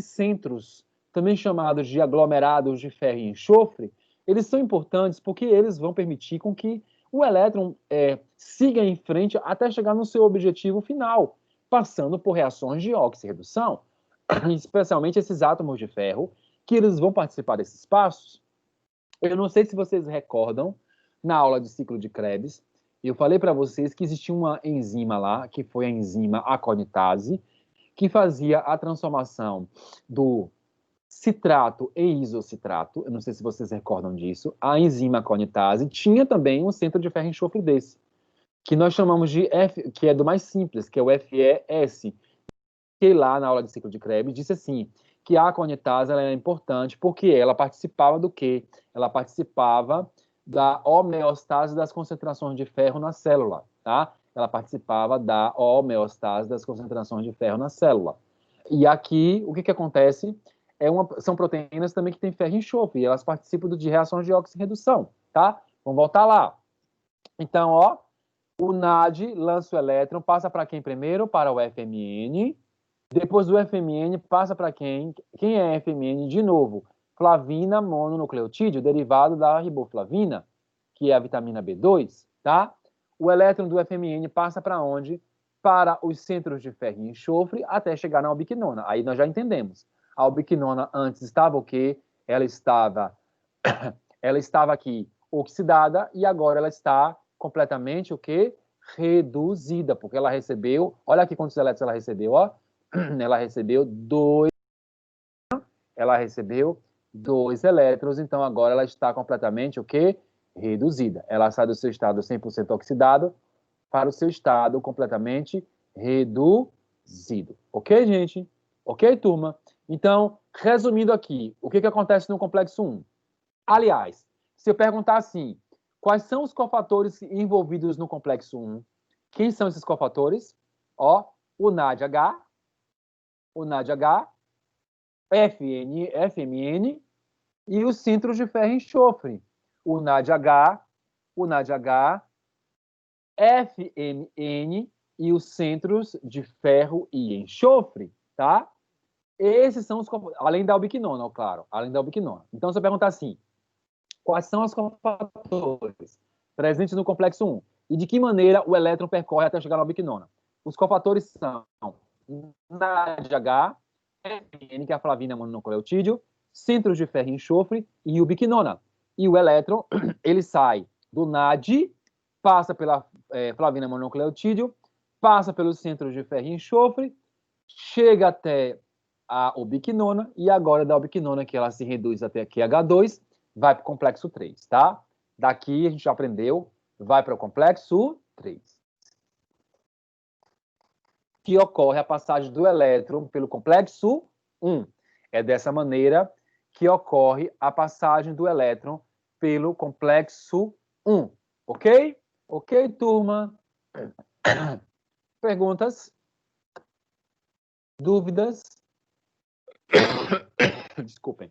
centros, também chamados de aglomerados de ferro e enxofre, eles são importantes porque eles vão permitir com que o elétron siga em frente até chegar no seu objetivo final, passando por reações de oxirredução, especialmente esses átomos de ferro, que eles vão participar desses passos. Eu não sei se vocês recordam, na aula de ciclo de Krebs, eu falei para vocês que existia uma enzima lá, que foi a enzima aconitase, que fazia a transformação do citrato em isocitrato. Eu não sei se vocês recordam disso. A enzima aconitase tinha também um centro de ferro e enxofre desse, que nós chamamos de que é do mais simples, que é o FeS. expliquei lá na aula de ciclo de Krebs, disse assim, que a conitase ela é importante porque ela participava do quê? Ela participava da homeostase das concentrações de ferro na célula, tá? Ela participava da homeostase das concentrações de ferro na célula. E aqui, o que que acontece? São proteínas também que têm ferro e enxofre, e elas participam de reações de oxirredução, tá? Vamos voltar lá. Então, ó, o NAD lança o elétron, passa para quem primeiro? Para o FMN. Depois do FMN, passa para quem? Quem é FMN? De novo, flavina mononucleotídeo, derivado da riboflavina, que é a vitamina B2, tá? O elétron do FMN passa para onde? Para os centros de ferro e enxofre, até chegar na ubiquinona. Aí nós já entendemos. A ubiquinona antes estava o quê? Ela estava aqui oxidada e agora ela está completamente o quê? Reduzida, porque ela recebeu, olha aqui quantos elétrons ela recebeu, ó. Ela recebeu dois elétrons, então agora ela está completamente o quê? Reduzida. Ela sai do seu estado 100% oxidado para o seu estado completamente reduzido. Ok, gente? Ok, turma? Então, resumindo aqui, o que acontece no complexo 1? Aliás, se eu perguntar assim, quais são os cofatores envolvidos no complexo 1? Quem são esses cofatores? Ó, o NADH, FMN e os centros de ferro e enxofre. O NADH, FMN e os centros de ferro e enxofre, tá? Esses são os cofatores, além da ubiquinona, claro, além da ubiquinona. Então, se eu perguntar assim, quais são os cofatores presentes no complexo 1 e de que maneira o elétron percorre até chegar na ubiquinona? Os cofatores são NADH, FMN, que é a flavina mononucleotídeo, centros de ferro e enxofre e ubiquinona. E o elétron, ele sai do NAD, passa pela flavina mononucleotídeo, passa pelos centros de ferro e enxofre, chega até a ubiquinona e agora da ubiquinona, que ela se reduz até QH2, vai para o complexo 3, tá? Daqui a gente já aprendeu, vai para o complexo 3. Que ocorre a passagem do elétron pelo complexo 1. É dessa maneira que ocorre a passagem do elétron pelo complexo 1. Ok? Ok, turma? Perguntas? Dúvidas? Desculpem.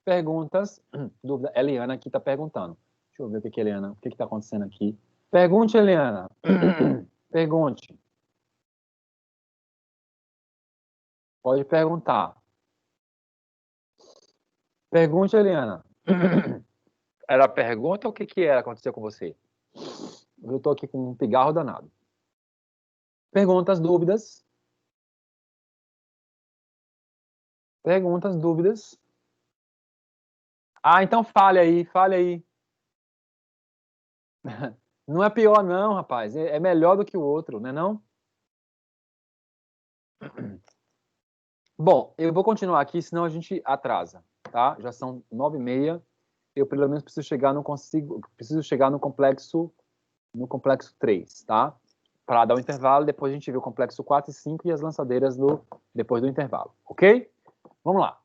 Perguntas? Dúvida? Eliana aqui está perguntando. Deixa eu ver o que, Eliana, o que está acontecendo aqui. Pergunte, Eliana. Pergunte. Pode perguntar. Pergunte, Eliana. Era pergunta ou o que aconteceu com você? Eu estou aqui com um pigarro danado. Perguntas, dúvidas? Perguntas, dúvidas? Ah, então fale aí. Não é pior não, rapaz. É melhor do que o outro, né não? Bom, eu vou continuar aqui, senão a gente atrasa, tá? Já são 9h30. Eu pelo menos preciso chegar no complexo 3, tá? Para dar o intervalo, depois a gente vê o complexo 4 e 5 e as lançadeiras depois do intervalo, ok? Vamos lá.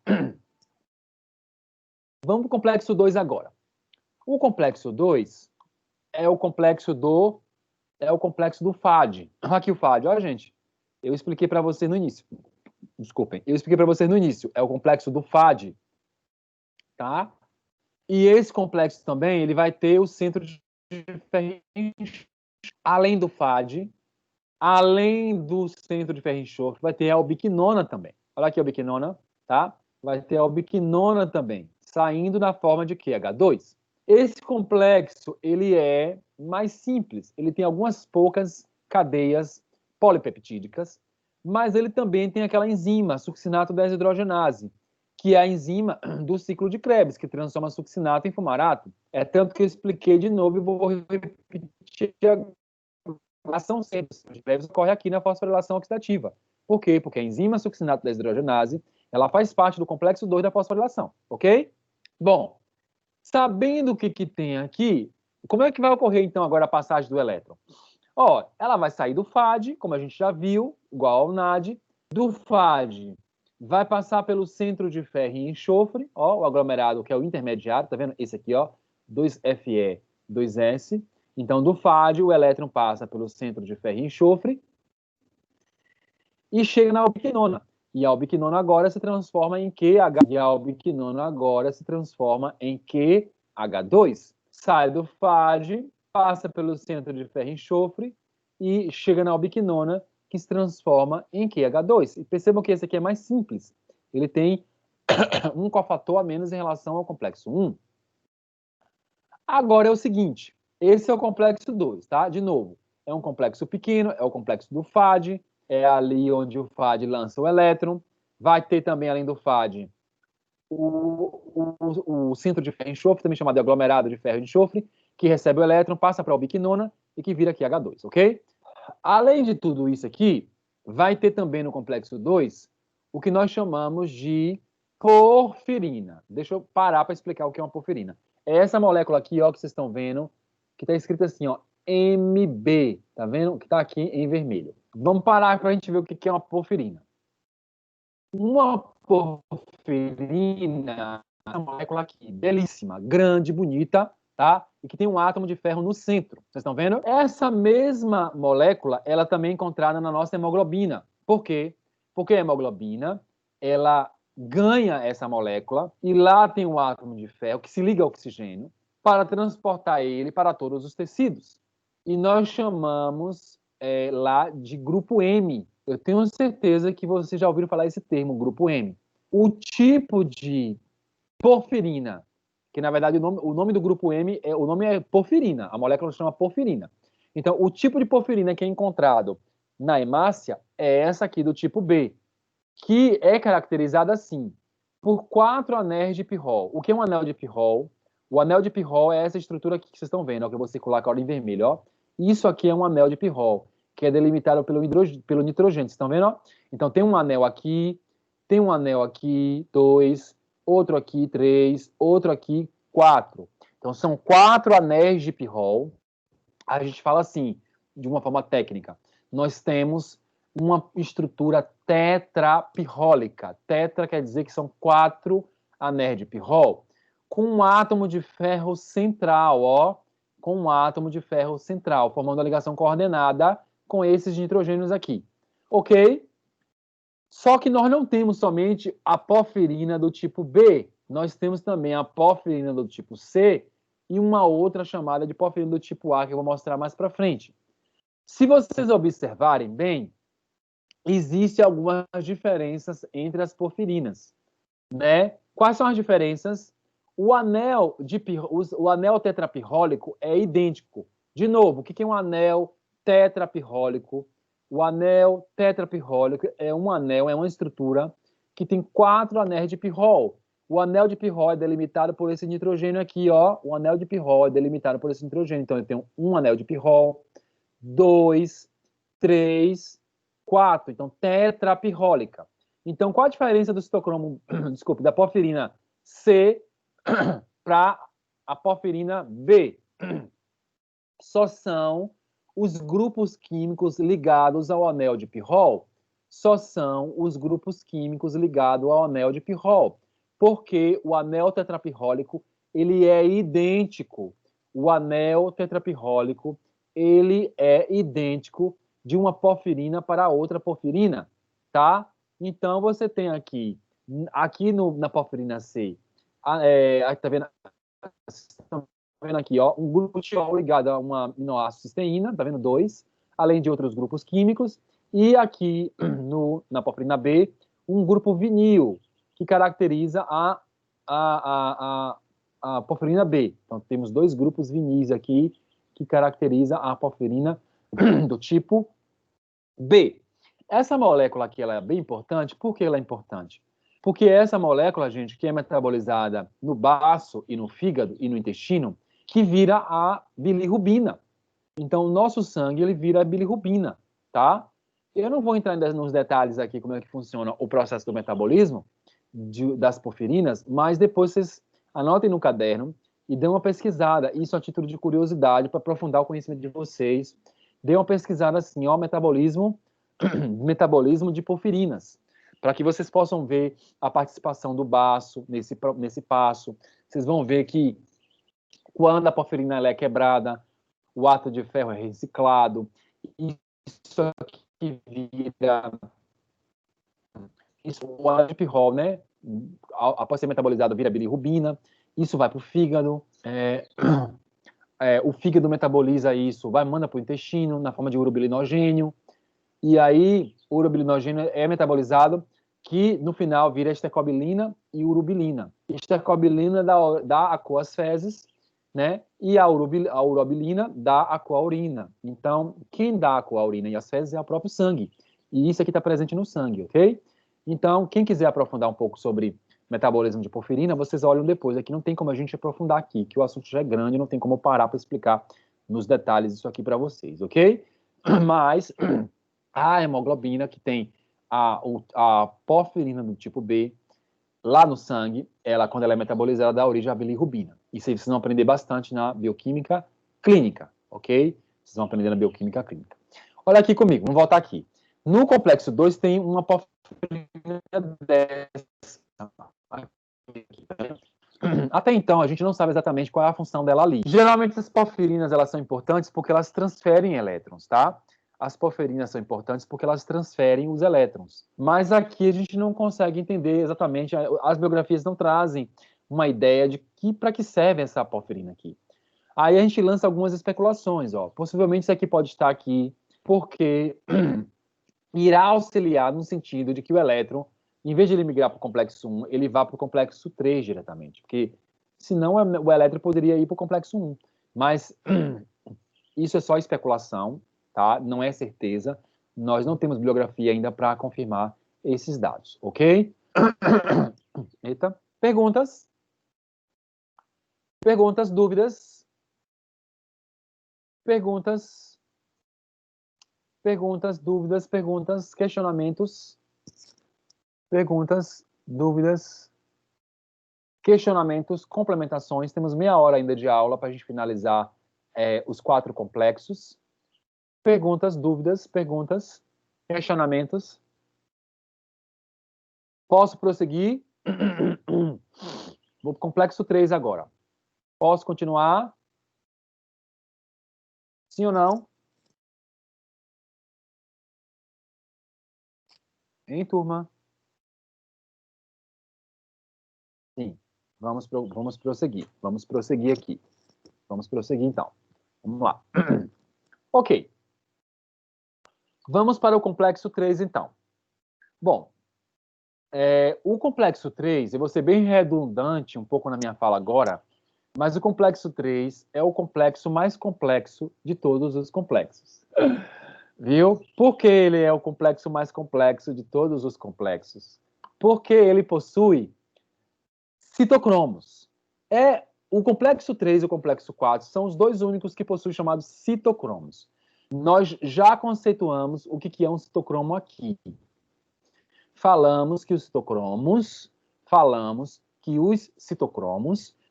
Vamos para o complexo 2 agora. O complexo 2 é o complexo do FAD. Aqui o FAD, ó, gente. Eu expliquei para você no início. Desculpem, eu expliquei para vocês no início. É o complexo do FAD, tá? E esse complexo também, ele vai ter o centro de ferro e enxofre. Além do FAD, além do centro de ferro e enxofre, vai ter a ubiquinona também. Olha aqui a ubiquinona, tá? Vai ter a ubiquinona também, saindo na forma de QH2. Esse complexo, ele é mais simples. Ele tem algumas poucas cadeias polipeptídicas, mas ele também tem aquela enzima, succinato desidrogenase, que é a enzima do ciclo de Krebs, que transforma succinato em fumarato. É tanto que eu expliquei de novo e vou repetir a ação simples de Krebs ocorre aqui na fosforilação oxidativa. Por quê? Porque a enzima succinato desidrogenase, ela faz parte do complexo 2 da fosforilação, ok? Bom, sabendo o que tem aqui, como é que vai ocorrer, então, agora a passagem do elétron? Ó, ela vai sair do FAD, como a gente já viu, igual ao NAD, Do FAD, vai passar pelo centro de ferro e enxofre, ó, o aglomerado, que é o intermediário, tá vendo? Esse aqui, ó, 2Fe, 2S. Então, do FAD, o elétron passa pelo centro de ferro e enxofre e chega na albiquinona. E a albiquinona agora se transforma em QH. E a albiquinona agora se transforma em QH2. Sai do FAD, passa pelo centro de ferro e enxofre e chega na albiquinona, que se transforma em QH2. E percebam que esse aqui é mais simples. Ele tem um cofator a menos em relação ao complexo 1. Agora é o seguinte, esse é o complexo 2, tá? De novo, é um complexo pequeno, é o complexo do FAD, é ali onde o FAD lança o elétron. Vai ter também, além do FAD, o centro de ferro e enxofre, também chamado de aglomerado de ferro e enxofre, que recebe o elétron, passa para a albiquinona e que vira aqui H2, ok? Além de tudo isso aqui, vai ter também no complexo 2 o que nós chamamos de porfirina. Deixa eu parar para explicar o que é uma porfirina. É essa molécula aqui, ó, que vocês estão vendo, que está escrita assim, ó, MB, tá vendo? Que está aqui em vermelho. Vamos parar para a gente ver o que é uma porfirina. Uma porfirina é uma molécula aqui, belíssima, grande, bonita, tá? E que tem um átomo de ferro no centro. Vocês estão vendo? Essa mesma molécula, ela também é encontrada na nossa hemoglobina. Por quê? Porque a hemoglobina, ela ganha essa molécula e lá tem um átomo de ferro que se liga ao oxigênio para transportar ele para todos os tecidos. E nós chamamos lá de grupo M. Eu tenho certeza que vocês já ouviram falar esse termo, grupo M. O tipo de porfirina, que na verdade o nome do grupo M, o nome é porfirina, a molécula chama porfirina. Então, o tipo de porfirina que é encontrado na hemácia é essa aqui do tipo B, que é caracterizada assim, por 4 anéis de pirrol. O que é um anel de pirrol? O anel de pirrol é essa estrutura aqui que vocês estão vendo, ó, que eu vou circular com a hora em vermelho, ó. Isso aqui é um anel de pirrol, que é delimitado pelo nitrogênio. Vocês estão vendo? Ó? Então, tem um anel aqui, tem um anel aqui, 2, outro aqui, 3, outro aqui, 4. Então, são 4 anéis de pirrol. A gente fala assim, de uma forma técnica. Nós temos uma estrutura tetrapirrólica. Tetra quer dizer que são 4 anéis de pirrol, com um átomo de ferro central, ó, com um átomo de ferro central, formando a ligação coordenada com esses nitrogênios aqui. Ok? Só que nós não temos somente a porfirina do tipo B, nós temos também a porfirina do tipo C e uma outra chamada de porfirina do tipo A, que eu vou mostrar mais para frente. Se vocês observarem bem, existem algumas diferenças entre as porfirinas, né? Quais são as diferenças? O anel tetrapirrólico é idêntico. De novo, o que é um anel tetrapirrólico? O anel tetrapirrólico é um anel, é uma estrutura que tem 4 anéis de pirrol. O anel de pirrol é delimitado por esse nitrogênio aqui, ó. O anel de pirrol é delimitado por esse nitrogênio. Então, eu tenho um anel de pirrol, 2, 3, 4. Então, tetrapirrólica. Então, qual a diferença do citocromo, desculpe, da porfirina C para a porfirina B? Só são os grupos químicos ligados ao anel de pirrol. Só são os grupos químicos ligados ao anel de pirrol. Porque o anel tetrapirrólico, ele é idêntico. O anel tetrapirrólico, ele é idêntico de uma porfirina para outra porfirina, tá? Então, você tem aqui na porfirina C, tá vendo aqui, ó, um grupo tiol ligado a uma aminoácido cisteína, tá vendo? 2, além de outros grupos químicos, e aqui na porfirina B, um grupo vinil, que caracteriza a porfirina B. Então, temos 2 grupos vinis aqui, que caracteriza a porfirina do tipo B. Essa molécula aqui ela é bem importante. Por que ela é importante? Porque essa molécula, gente, que é metabolizada no baço e no fígado e no intestino, que vira a bilirrubina. Então, o nosso sangue, ele vira a bilirrubina, tá? Eu não vou entrar nos detalhes aqui como é que funciona o processo do metabolismo das porfirinas, mas depois vocês anotem no caderno e dêem uma pesquisada, isso a título de curiosidade, para aprofundar o conhecimento de vocês. Dê uma pesquisada assim, ó, metabolismo metabolismo de porfirinas, para que vocês possam ver a participação do baço nesse passo. Vocês vão ver que quando a porfirina ela é quebrada, o átomo de ferro é reciclado, isso aqui vira o adipirrol, né? Após ser metabolizado, vira bilirrubina, isso vai para o fígado, o fígado metaboliza isso, manda para o intestino na forma de urobilinogênio, e aí o urobilinogênio é metabolizado, que no final vira estecobilina e urobilina. Estecobilina dá a cor às fezes, né? E a urobilina dá a cor à urina. Então, quem dá a cor à urina e às fezes é o próprio sangue. E isso aqui está presente no sangue, ok? Então, quem quiser aprofundar um pouco sobre metabolismo de porfirina, vocês olham depois. Aqui não tem como a gente aprofundar aqui, que o assunto já é grande, não tem como eu parar para explicar nos detalhes isso aqui para vocês, ok? Mas a hemoglobina, que tem a porfirina do tipo B, lá no sangue, quando ela é metabolizada, ela dá origem à bilirrubina. Isso aí vocês vão aprender bastante na bioquímica clínica, ok? Vocês vão aprender na bioquímica clínica. Olha aqui comigo, vamos voltar aqui. No complexo 2 tem uma porfirina dessa. Até então, a gente não sabe exatamente qual é a função dela ali. Geralmente, essas porfirinas elas são importantes porque elas transferem elétrons, tá? As porfirinas são importantes porque elas transferem os elétrons. Mas aqui a gente não consegue entender exatamente, as biografias não trazem uma ideia de para que serve essa porfirina aqui. Aí a gente lança algumas especulações, ó. Possivelmente isso aqui pode estar aqui porque irá auxiliar no sentido de que o elétron, em vez de ele migrar para o complexo 1, ele vá para o complexo 3 diretamente, porque senão o elétron poderia ir para o complexo 1. Mas isso é só especulação, tá? Não é certeza. Nós não temos bibliografia ainda para confirmar esses dados, ok? Eita. Perguntas? Perguntas, dúvidas? Perguntas? Perguntas, dúvidas, perguntas, questionamentos? Perguntas, dúvidas, questionamentos, complementações. Temos meia hora ainda de aula para a gente finalizar os 4 complexos. Perguntas, dúvidas, perguntas, questionamentos. Posso prosseguir? Vou para o complexo 3 agora. Posso continuar? Sim ou não? Hein, turma? Sim. Vamos prosseguir. Vamos prosseguir aqui. Vamos prosseguir, então. Vamos lá. Ok. Vamos para o complexo 3, então. Bom, o complexo 3, eu vou ser bem redundante um pouco na minha fala agora, mas o complexo 3 é o complexo mais complexo de todos os complexos. Viu? Por que ele é o complexo mais complexo de todos os complexos? Porque ele possui citocromos. O complexo 3 e o complexo 4 são os dois únicos que possuem chamados citocromos. Nós já conceituamos o que é um citocromo aqui. Falamos que os citocromos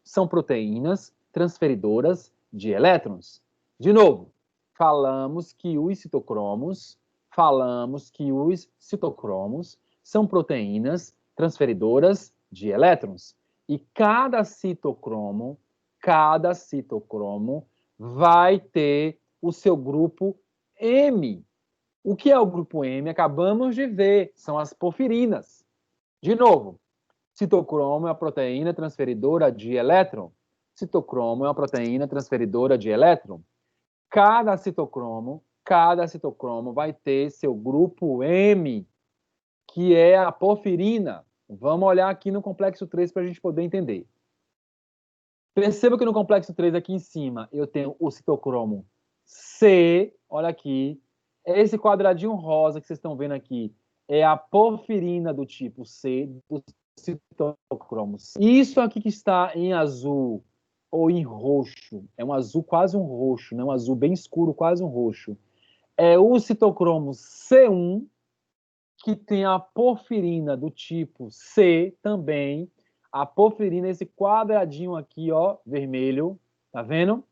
são proteínas transferidoras de elétrons. De novo, falamos que os citocromos são proteínas transferidoras de elétrons. E cada citocromo vai ter o seu grupo M. O que é o grupo M? Acabamos de ver, são as porfirinas. De novo, citocromo é uma proteína transferidora de elétron. Citocromo é uma proteína transferidora de elétron. Cada citocromo vai ter seu grupo M, que é a porfirina. Vamos olhar aqui no complexo 3 para a gente poder entender. Perceba que no complexo 3 aqui em cima eu tenho o citocromo C, olha aqui. Esse quadradinho rosa que vocês estão vendo aqui é a porfirina do tipo C, do citocromo C. Isso aqui que está em azul ou em roxo, é um azul quase um roxo, né? Um azul bem escuro, quase um roxo. É o citocromo C1, que tem a porfirina do tipo C também. A porfirina, esse quadradinho aqui, ó, vermelho, tá vendo?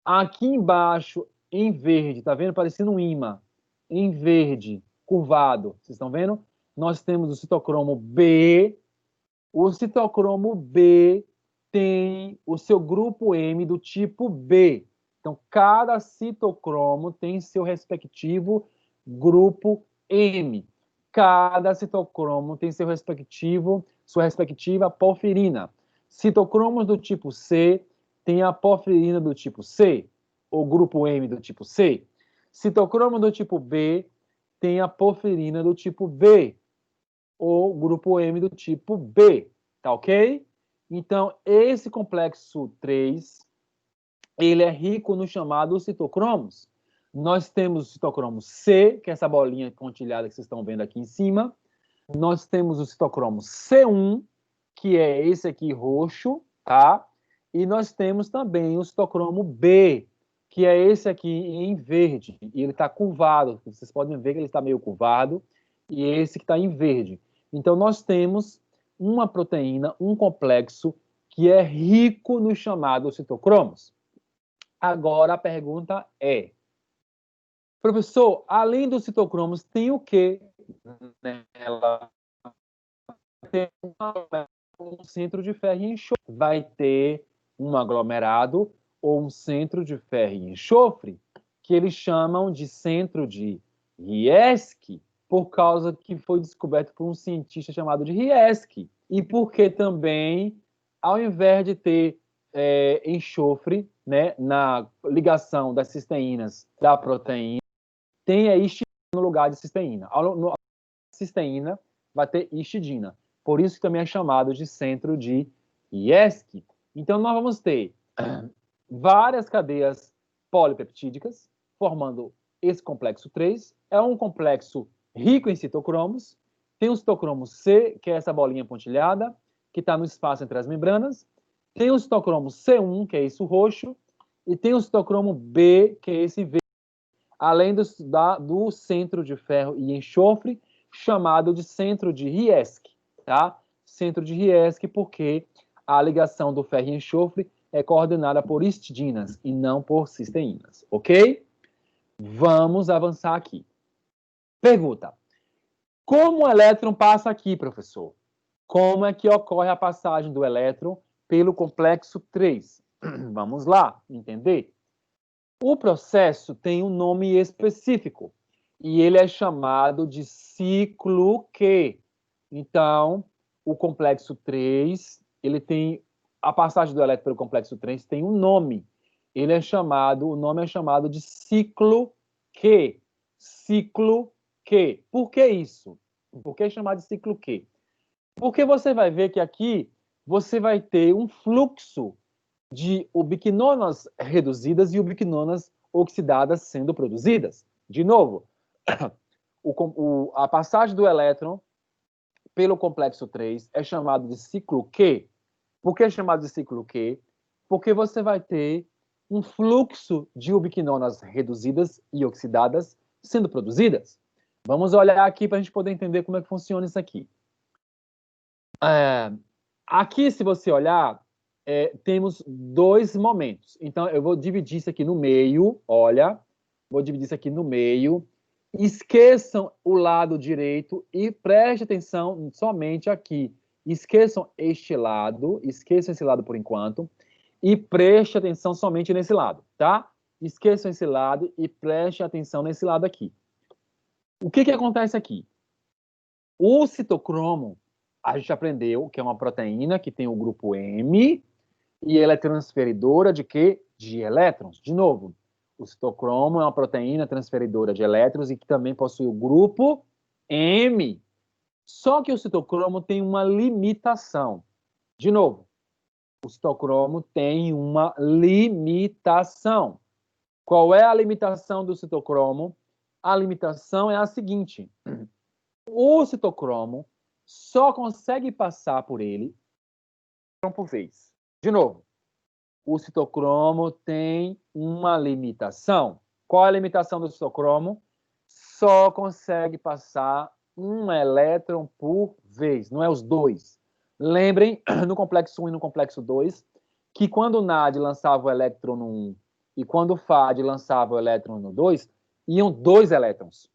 Aqui embaixo, em verde, tá vendo? Parecendo um ímã. Em verde, curvado. Vocês estão vendo? Nós temos o citocromo B. O citocromo B tem o seu grupo M do tipo B. Então, cada citocromo tem seu respectivo grupo M. Cada citocromo tem sua respectiva porfirina. Citocromos do tipo C tem a porfirina do tipo C, ou grupo M do tipo C. Citocromo do tipo B tem a porfirina do tipo B, ou grupo M do tipo B, tá ok? Então, esse complexo 3, ele é rico no chamado citocromos. Nós temos o citocromo C, que é essa bolinha pontilhada que vocês estão vendo aqui em cima. Nós temos o citocromo C1, que é esse aqui roxo, tá? E nós temos também o citocromo B, que é esse aqui em verde. E ele está curvado. Vocês podem ver que ele está meio curvado. E esse que está em verde. Então, nós temos uma proteína, um complexo, que é rico nos chamados citocromos. Agora, a pergunta é, professor, além dos citocromos, tem o que nela? Tem um centro de ferro e enxofre. Vai ter um aglomerado ou um centro de ferro e enxofre, que eles chamam de centro de Rieske, por causa que foi descoberto por um cientista chamado de Rieske. E porque também, ao invés de ter enxofre, né, na ligação das cisteínas da proteína, tem a histidina no lugar de cisteína. A cisteína vai ter histidina. Por isso que também é chamado de centro de Rieske. Então, nós vamos ter várias cadeias polipeptídicas formando esse complexo 3. É um complexo rico em citocromos. Tem o citocromo C, que é essa bolinha pontilhada, que está no espaço entre as membranas. Tem o citocromo C1, que é esse roxo. E tem o citocromo B, que é esse verde, além do centro de ferro e enxofre, chamado de centro de Rieske, tá? Centro de Rieske porque a ligação do ferro e enxofre é coordenada por histidinas e não por cisteínas, ok? Vamos avançar aqui. Pergunta: como o elétron passa aqui, professor? Como é que ocorre a passagem do elétron pelo complexo 3? Vamos lá, entender? O processo tem um nome específico e ele é chamado de ciclo Q. Então, o complexo 3, ele tem a passagem do elétron pelo complexo 3 tem um nome. O nome é chamado de ciclo Q. Ciclo Q. Por que isso? Por que chamar de ciclo Q? Porque você vai ver que aqui você vai ter um fluxo de ubiquinonas reduzidas e ubiquinonas oxidadas sendo produzidas. De novo, a passagem do elétron pelo complexo 3 é chamado de ciclo Q. Por que é chamado de ciclo Q? Porque você vai ter um fluxo de ubiquinonas reduzidas e oxidadas sendo produzidas. Vamos olhar aqui para a gente poder entender como é que funciona isso aqui. Aqui, se você olhar, temos dois momentos. Então, eu vou dividir isso aqui no meio, olha, vou dividir isso aqui no meio. Esqueçam o lado direito e preste atenção somente aqui. Esqueçam esse lado por enquanto, e preste atenção somente nesse lado, tá? Esqueçam esse lado e preste atenção nesse lado aqui. O que acontece aqui? O citocromo, a gente aprendeu que é uma proteína que tem o grupo M e ela é transferidora de quê? De elétrons. De novo, o citocromo é uma proteína transferidora de elétrons e que também possui o grupo M. Só que o citocromo tem uma limitação. De novo, o citocromo tem uma limitação. Qual é a limitação do citocromo? A limitação é a seguinte: o citocromo só consegue passar por ele por vez. De novo, o citocromo tem uma limitação. Qual é a limitação do citocromo? Só consegue passar um elétron por vez, não é os dois. Lembrem, no complexo 1 e no complexo 2, que quando o NAD lançava o elétron no 1 e quando o FAD lançava o elétron no 2, iam dois elétrons.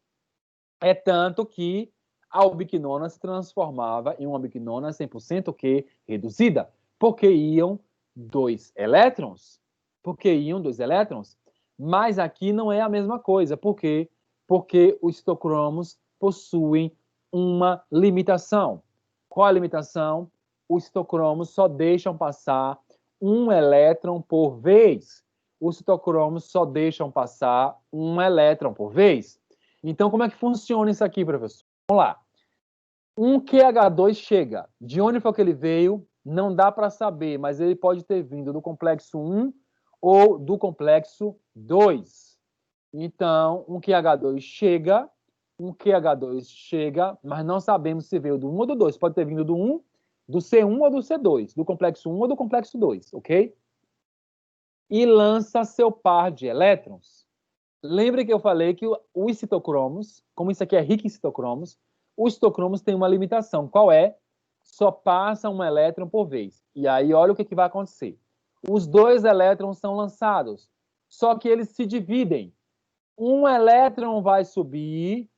É tanto que a ubiquinona se transformava em uma ubiquinona 100% que reduzida, porque iam dois elétrons. Porque iam dois elétrons. Mas aqui não é a mesma coisa. Por quê? Porque os citocromos possuem uma limitação. Qual a limitação? Os citocromos só deixam passar um elétron por vez. Os citocromos só deixam passar um elétron por vez. Então, como é que funciona isso aqui, professor? Vamos lá. Um QH2 chega. De onde foi que ele veio? Não dá para saber, mas ele pode ter vindo do complexo 1 ou do complexo 2. Então, um QH2 chega, mas não sabemos se veio do 1 ou do 2. Pode ter vindo do 1, do C1 ou do C2, do complexo 1 ou do complexo 2, ok? E lança seu par de elétrons. Lembre que eu falei que os citocromos, como isso aqui é rico em citocromos, os citocromos têm uma limitação. Qual é? Só passa um elétron por vez. E aí, olha o que vai acontecer. Os dois elétrons são lançados, só que eles se dividem. Um elétron vai subir,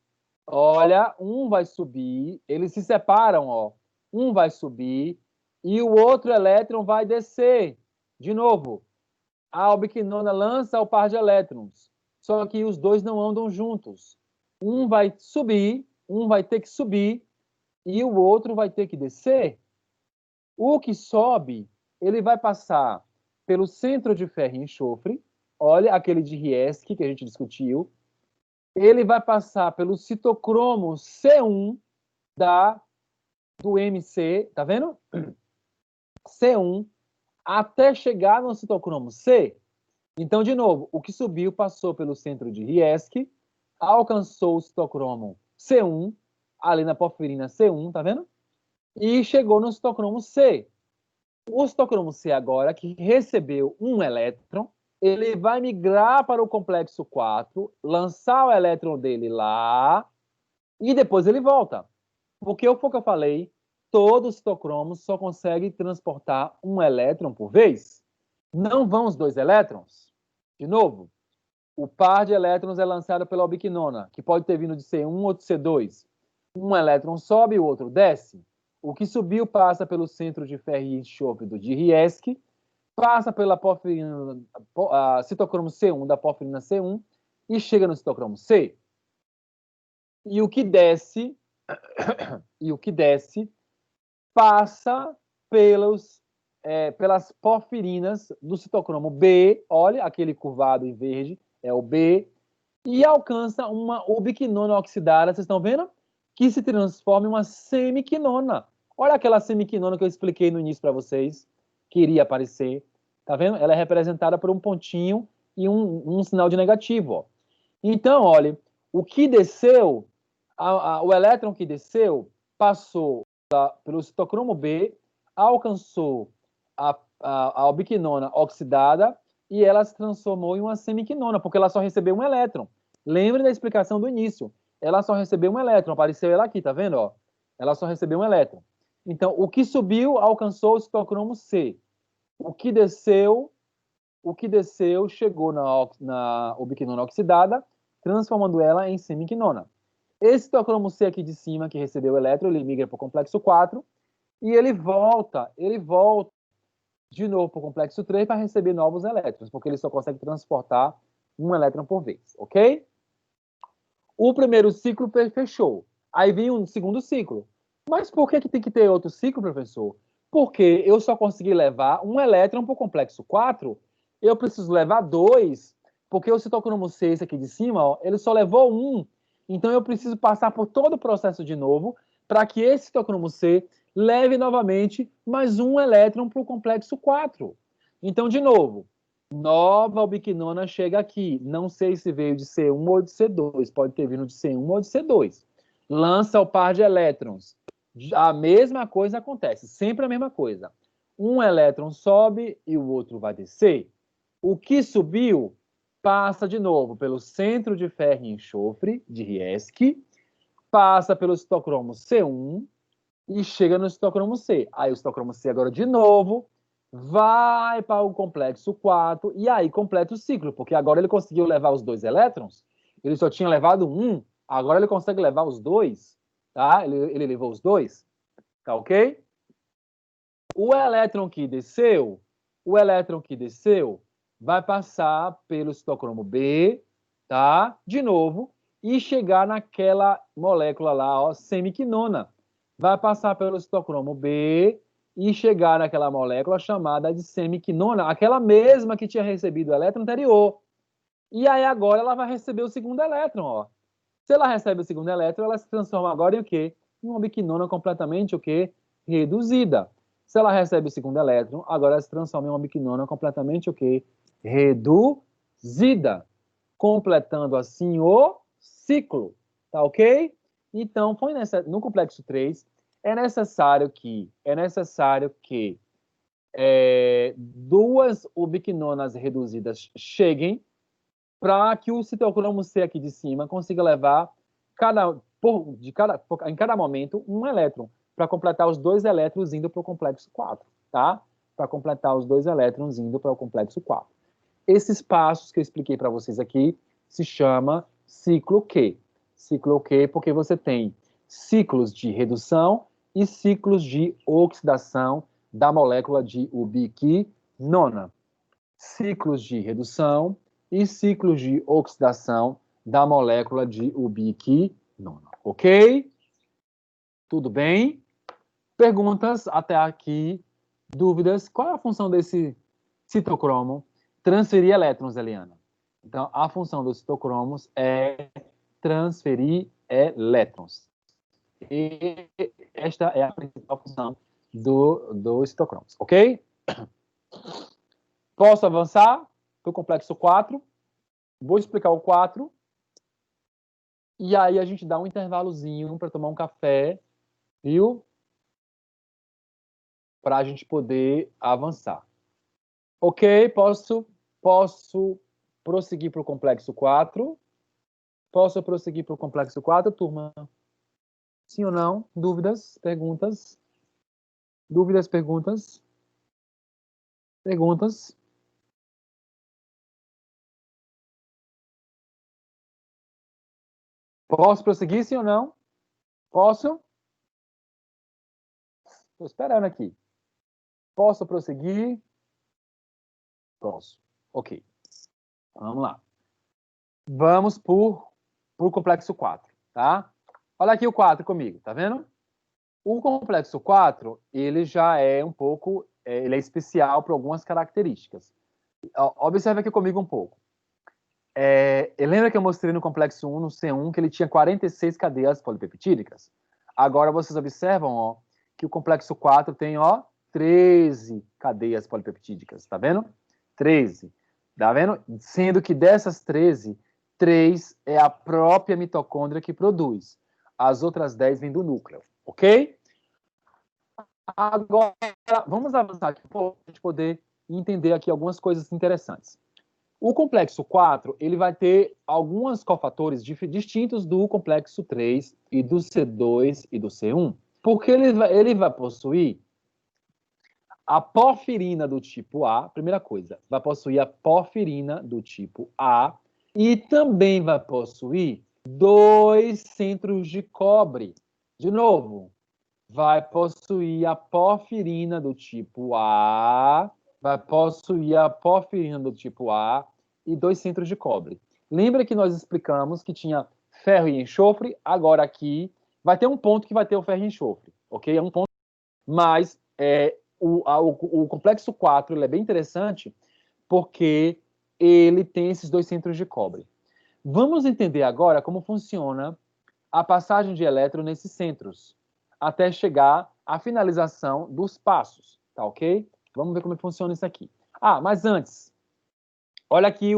olha, um vai subir, eles se separam, ó. Um vai subir e o outro elétron vai descer. De novo, a ubiquinona lança o par de elétrons. Só que os dois não andam juntos. Um vai subir, um vai ter que subir e o outro vai ter que descer. O que sobe, ele vai passar pelo centro de ferro e enxofre, olha aquele de Rieske que a gente discutiu. Ele vai passar pelo citocromo C1 do MC, tá vendo? C1 até chegar no citocromo C. Então, de novo, o que subiu passou pelo centro de Rieske, alcançou o citocromo C1, ali na porfirina C1, tá vendo? E chegou no citocromo C. O citocromo C agora, que recebeu um elétron, ele vai migrar para o complexo 4, lançar o elétron dele lá, e depois ele volta. Porque foi o que eu falei, todo citocromo só consegue transportar um elétron por vez. Não vão os dois elétrons? De novo, o par de elétrons é lançado pela ubiquinona, que pode ter vindo de C1 ou de C2. Um elétron sobe e o outro desce. O que subiu passa pelo centro de ferro e enxofre do de Rieske, passa pela porfirina, citocromo C1 da porfirina C1 e chega no citocromo C. E o que desce, passa pelas porfirinas do citocromo B, olha aquele curvado em verde, é o B, e alcança uma ubiquinona oxidada, vocês estão vendo? Que se transforma em uma semiquinona. Olha aquela semiquinona que eu expliquei no início para vocês, que iria aparecer. Tá vendo? Ela é representada por um pontinho e um sinal de negativo. Ó. Então, olha, o que desceu, o elétron que desceu, passou pelo citocromo B, alcançou a ubiquinona oxidada e ela se transformou em uma semiquinona, porque ela só recebeu um elétron. Lembre da explicação do início. Ela só recebeu um elétron, apareceu ela aqui, tá vendo? Ó? Ela só recebeu um elétron. Então, o que subiu alcançou o citocromo C. O que desceu chegou na ubiquinona oxidada, transformando ela em semiquinona. Esse citocromo C aqui de cima, que recebeu o elétron, ele migra para o complexo 4 e ele volta de novo para o complexo 3 para receber novos elétrons, porque ele só consegue transportar um elétron por vez, ok? O primeiro ciclo fechou. Aí vem um segundo ciclo. Mas por que tem que ter outro ciclo, professor? Porque eu só consegui levar um elétron para o complexo 4, eu preciso levar dois, porque o citocromo C, esse aqui de cima, ó, ele só levou um. Então eu preciso passar por todo o processo de novo para que esse citocromo C leve novamente mais um elétron para o complexo 4. Então, de novo, nova ubiquinona chega aqui. Não sei se veio de C1 ou de C2. Pode ter vindo de C1 ou de C2. Lança o par de elétrons. A mesma coisa acontece. Sempre a mesma coisa. Um elétron sobe e o outro vai descer. O que subiu passa de novo pelo centro de ferro e enxofre de Rieske, passa pelo citocromo C1 e chega no citocromo C. Aí o citocromo C agora de novo vai para o complexo 4 e aí completa o ciclo, porque agora ele conseguiu levar os dois elétrons, ele só tinha levado um, Agora ele consegue levar os dois, tá? Ele levou os dois, tá ok? O elétron que desceu vai passar pelo citocromo B, tá? De novo, e chegar naquela molécula lá, ó, semiquinona. Vai passar pelo citocromo B e chegar naquela molécula chamada de semiquinona, aquela mesma que tinha recebido o elétron anterior. E aí agora ela vai receber o segundo elétron, ó. Se ela recebe o segundo elétron, ela se transforma agora em o quê? Em uma biquinona completamente o quê? Reduzida. Se ela recebe o segundo elétron, agora ela se transforma em uma biquinona completamente o quê? Reduzida. Completando assim o ciclo. Tá ok? Então, no complexo 3, é necessário que duas ubiquinonas reduzidas cheguem para que o citocromo C aqui de cima consiga levar em cada momento um elétron, para completar os dois elétrons indo para o complexo 4, tá? Para completar os dois elétrons indo para o complexo 4. Esses passos que eu expliquei para vocês aqui se chama ciclo Q. Ciclo Q porque você tem ciclos de redução e ciclos de oxidação da molécula de ubiquinona. Ciclos de redução e ciclos de oxidação da molécula de ubiquinona. Ok? Tudo bem? Perguntas até aqui? Dúvidas? Qual é a função desse citocromo? Transferir elétrons, Eliana. Então, a função dos citocromos é transferir elétrons. E esta é a principal função dos citocromos, ok? Posso avançar para o complexo 4? Vou explicar o 4. E aí a gente dá um intervalozinho para tomar um café, viu? Para a gente poder avançar. Ok, posso prosseguir para o complexo 4? Posso prosseguir para o complexo 4, turma? Sim ou não? Dúvidas? Perguntas? Dúvidas, perguntas? Perguntas? Posso prosseguir, sim ou não? Posso? Estou esperando aqui. Posso prosseguir? Posso. Ok. Vamos lá. Vamos por complexo 4, tá? Olha aqui o 4 comigo, tá vendo? O complexo 4, ele já é um pouco, ele é especial por algumas características. Observe aqui comigo um pouco. Lembra que eu mostrei no complexo 1, no C1, que ele tinha 46 cadeias polipeptídicas? Agora vocês observam, ó, que o complexo 4 tem, ó, 13 cadeias polipeptídicas, tá vendo? 13, tá vendo? Sendo que dessas 13, 3 é a própria mitocôndria que produz. As outras 10 vêm do núcleo, ok? Agora, vamos avançar aqui para a gente poder entender aqui algumas coisas interessantes. O complexo 4, ele vai ter alguns cofatores distintos do complexo 3 e do C2 e do C1, porque ele vai possuir a porfirina do tipo A, primeira coisa, vai possuir a porfirina do tipo A e também vai possuir 2 centros de cobre. De novo, vai possuir a porfirina do tipo A, e 2 centros de cobre. Lembra que nós explicamos que tinha ferro e enxofre? Agora aqui vai ter um ponto que vai ter o ferro e enxofre, ok? É um ponto, mas o complexo 4 ele é bem interessante porque ele tem esses 2 centros de cobre. Vamos entender agora como funciona a passagem de elétron nesses centros, até chegar à finalização dos passos, tá ok? Vamos ver como funciona isso aqui. Ah, mas antes, olha aqui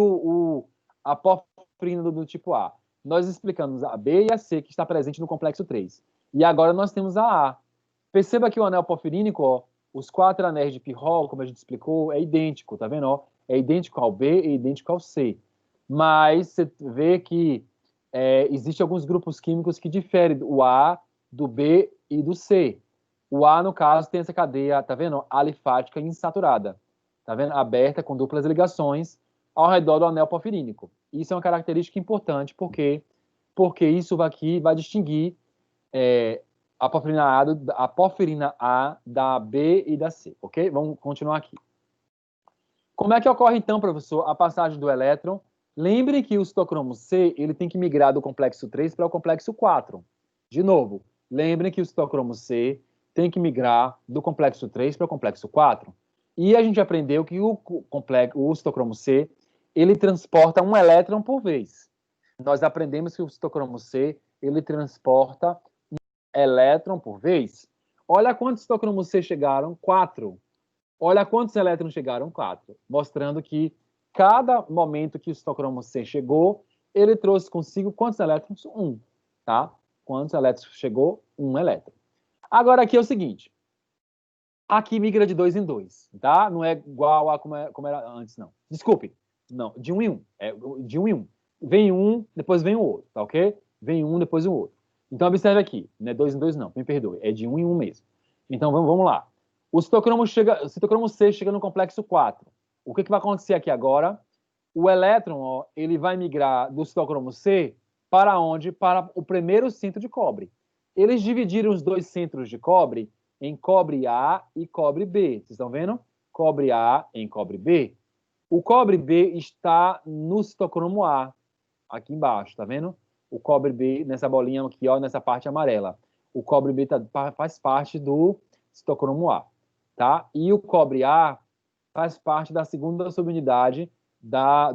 a porfirina do tipo A. Nós explicamos a B e a C, que está presente no complexo 3. E agora nós temos a A. Perceba que o anel porfirínico, ó, os 4 anéis de pirrol, como a gente explicou, é idêntico, tá vendo? Ó? É idêntico ao B e idêntico ao C. Mas você vê que existem alguns grupos químicos que diferem o A, do B e do C. O A, no caso, tem essa cadeia, tá vendo? Alifática insaturada. Tá vendo? Aberta com duplas ligações ao redor do anel porfirínico. Isso é uma característica importante, por quê? porque isso aqui vai distinguir a porfirina A da B e da C, ok? Vamos continuar aqui. Como é que ocorre, então, professor, a passagem do elétron? Lembre que o citocromo C ele tem que migrar do complexo 3 para o complexo 4. De novo, lembrem que o citocromo C tem que migrar do complexo 3 para o complexo 4. E a gente aprendeu que o citocromo C ele transporta um elétron por vez. Nós aprendemos que o citocromo C ele transporta um elétron por vez. Olha quantos citocromos C chegaram? 4. Olha quantos elétrons chegaram? 4. Mostrando que cada momento que o citocromo C chegou, ele trouxe consigo quantos elétrons? 1. Tá? Quantos elétrons chegou? 1 elétron. Agora aqui é o seguinte. Aqui migra de 2 em 2, tá? Não é igual a como era antes, não. Desculpe. Não, de 1 em 1. É de 1 em 1. Vem um, depois vem o outro, tá ok? Vem um, depois o outro. Então, observe aqui. Não é 2 em 2, não. Me perdoe. É de 1 em 1 mesmo. Então, vamos lá. O citocromo C chega no complexo 4. O que vai acontecer aqui agora? O elétron, ó, ele vai migrar do citocromo C para onde? Para o primeiro centro de cobre. Eles dividiram os dois centros de cobre em cobre A e cobre B. Vocês estão vendo? Cobre A em cobre B. O cobre B está no citocromo A, aqui embaixo, tá vendo? O cobre B, nessa bolinha aqui, ó, nessa parte amarela. O cobre B faz parte do citocromo A. Tá? E o cobre A faz parte da segunda subunidade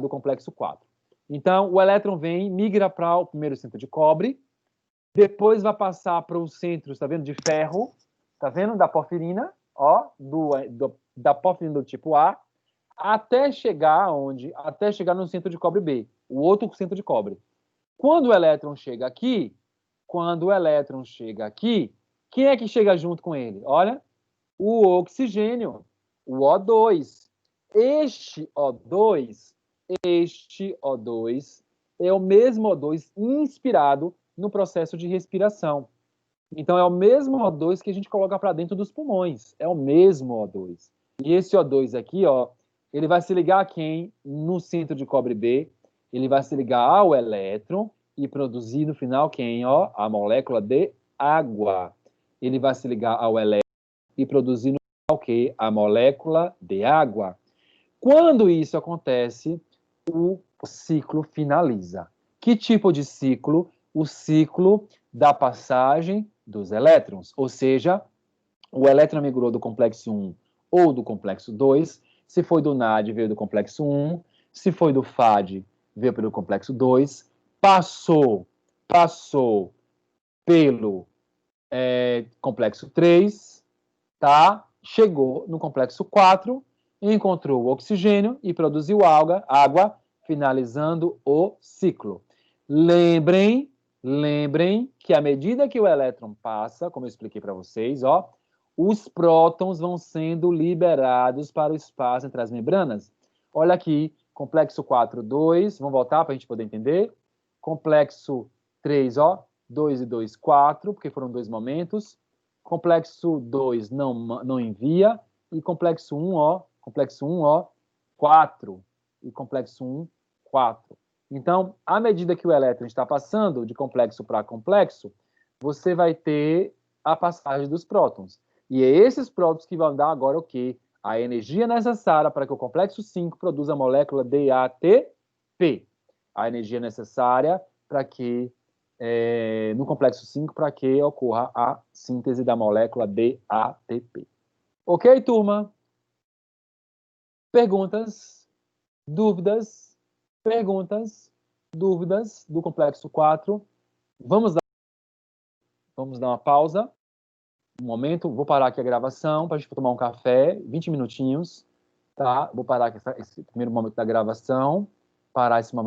do complexo 4. Então, o elétron migra para o primeiro centro de cobre, depois vai passar para os centros, tá vendo, de ferro, tá vendo, da porfirina, ó, da porfirina do tipo A, até chegar onde? Até chegar no centro de cobre B, o outro centro de cobre. Quando o elétron chega aqui, quem é que chega junto com ele? Olha, o oxigênio, o O2. Este O2 é o mesmo O2 inspirado no processo de respiração. Então, é o mesmo O2 que a gente coloca para dentro dos pulmões. É o mesmo O2. E esse O2 aqui, ó, ele vai se ligar a quem? No centro de cobre B, ele vai se ligar ao elétron e produzir no final quem? Ó, a molécula de água. Ele vai se ligar ao elétron e produzir no final o quê? A molécula de água. Quando isso acontece, o ciclo finaliza. Que tipo de ciclo? O ciclo da passagem dos elétrons, ou seja, o elétron migrou do complexo 1 ou do complexo 2, se foi do NAD, veio do complexo 1, se foi do FAD, veio pelo complexo 2, passou pelo complexo 3, tá? Chegou no complexo 4, encontrou o oxigênio e produziu água, finalizando o ciclo. Lembrem que à medida que o elétron passa, como eu expliquei para vocês, ó, os prótons vão sendo liberados para o espaço entre as membranas. Olha aqui, complexo 4, 2, vamos voltar para a gente poder entender. Complexo 3, ó, 2 e 2, 4, porque foram dois momentos. Complexo 2 não envia. E complexo 1, ó, 4. E complexo 1, 4. Então, à medida que o elétron está passando de complexo para complexo, você vai ter a passagem dos prótons. E é esses prótons que vão dar agora o quê? A energia necessária para que o complexo 5 produza a molécula DATP. A energia necessária para que, no complexo 5, para que ocorra a síntese da molécula DATP. Ok, turma? Perguntas? Dúvidas? Perguntas? Dúvidas do complexo 4? Vamos dar uma pausa. Um momento, vou parar aqui a gravação para a gente tomar um café, 20 minutinhos, tá? Vou parar aqui esse primeiro momento da gravação, parar esse momento.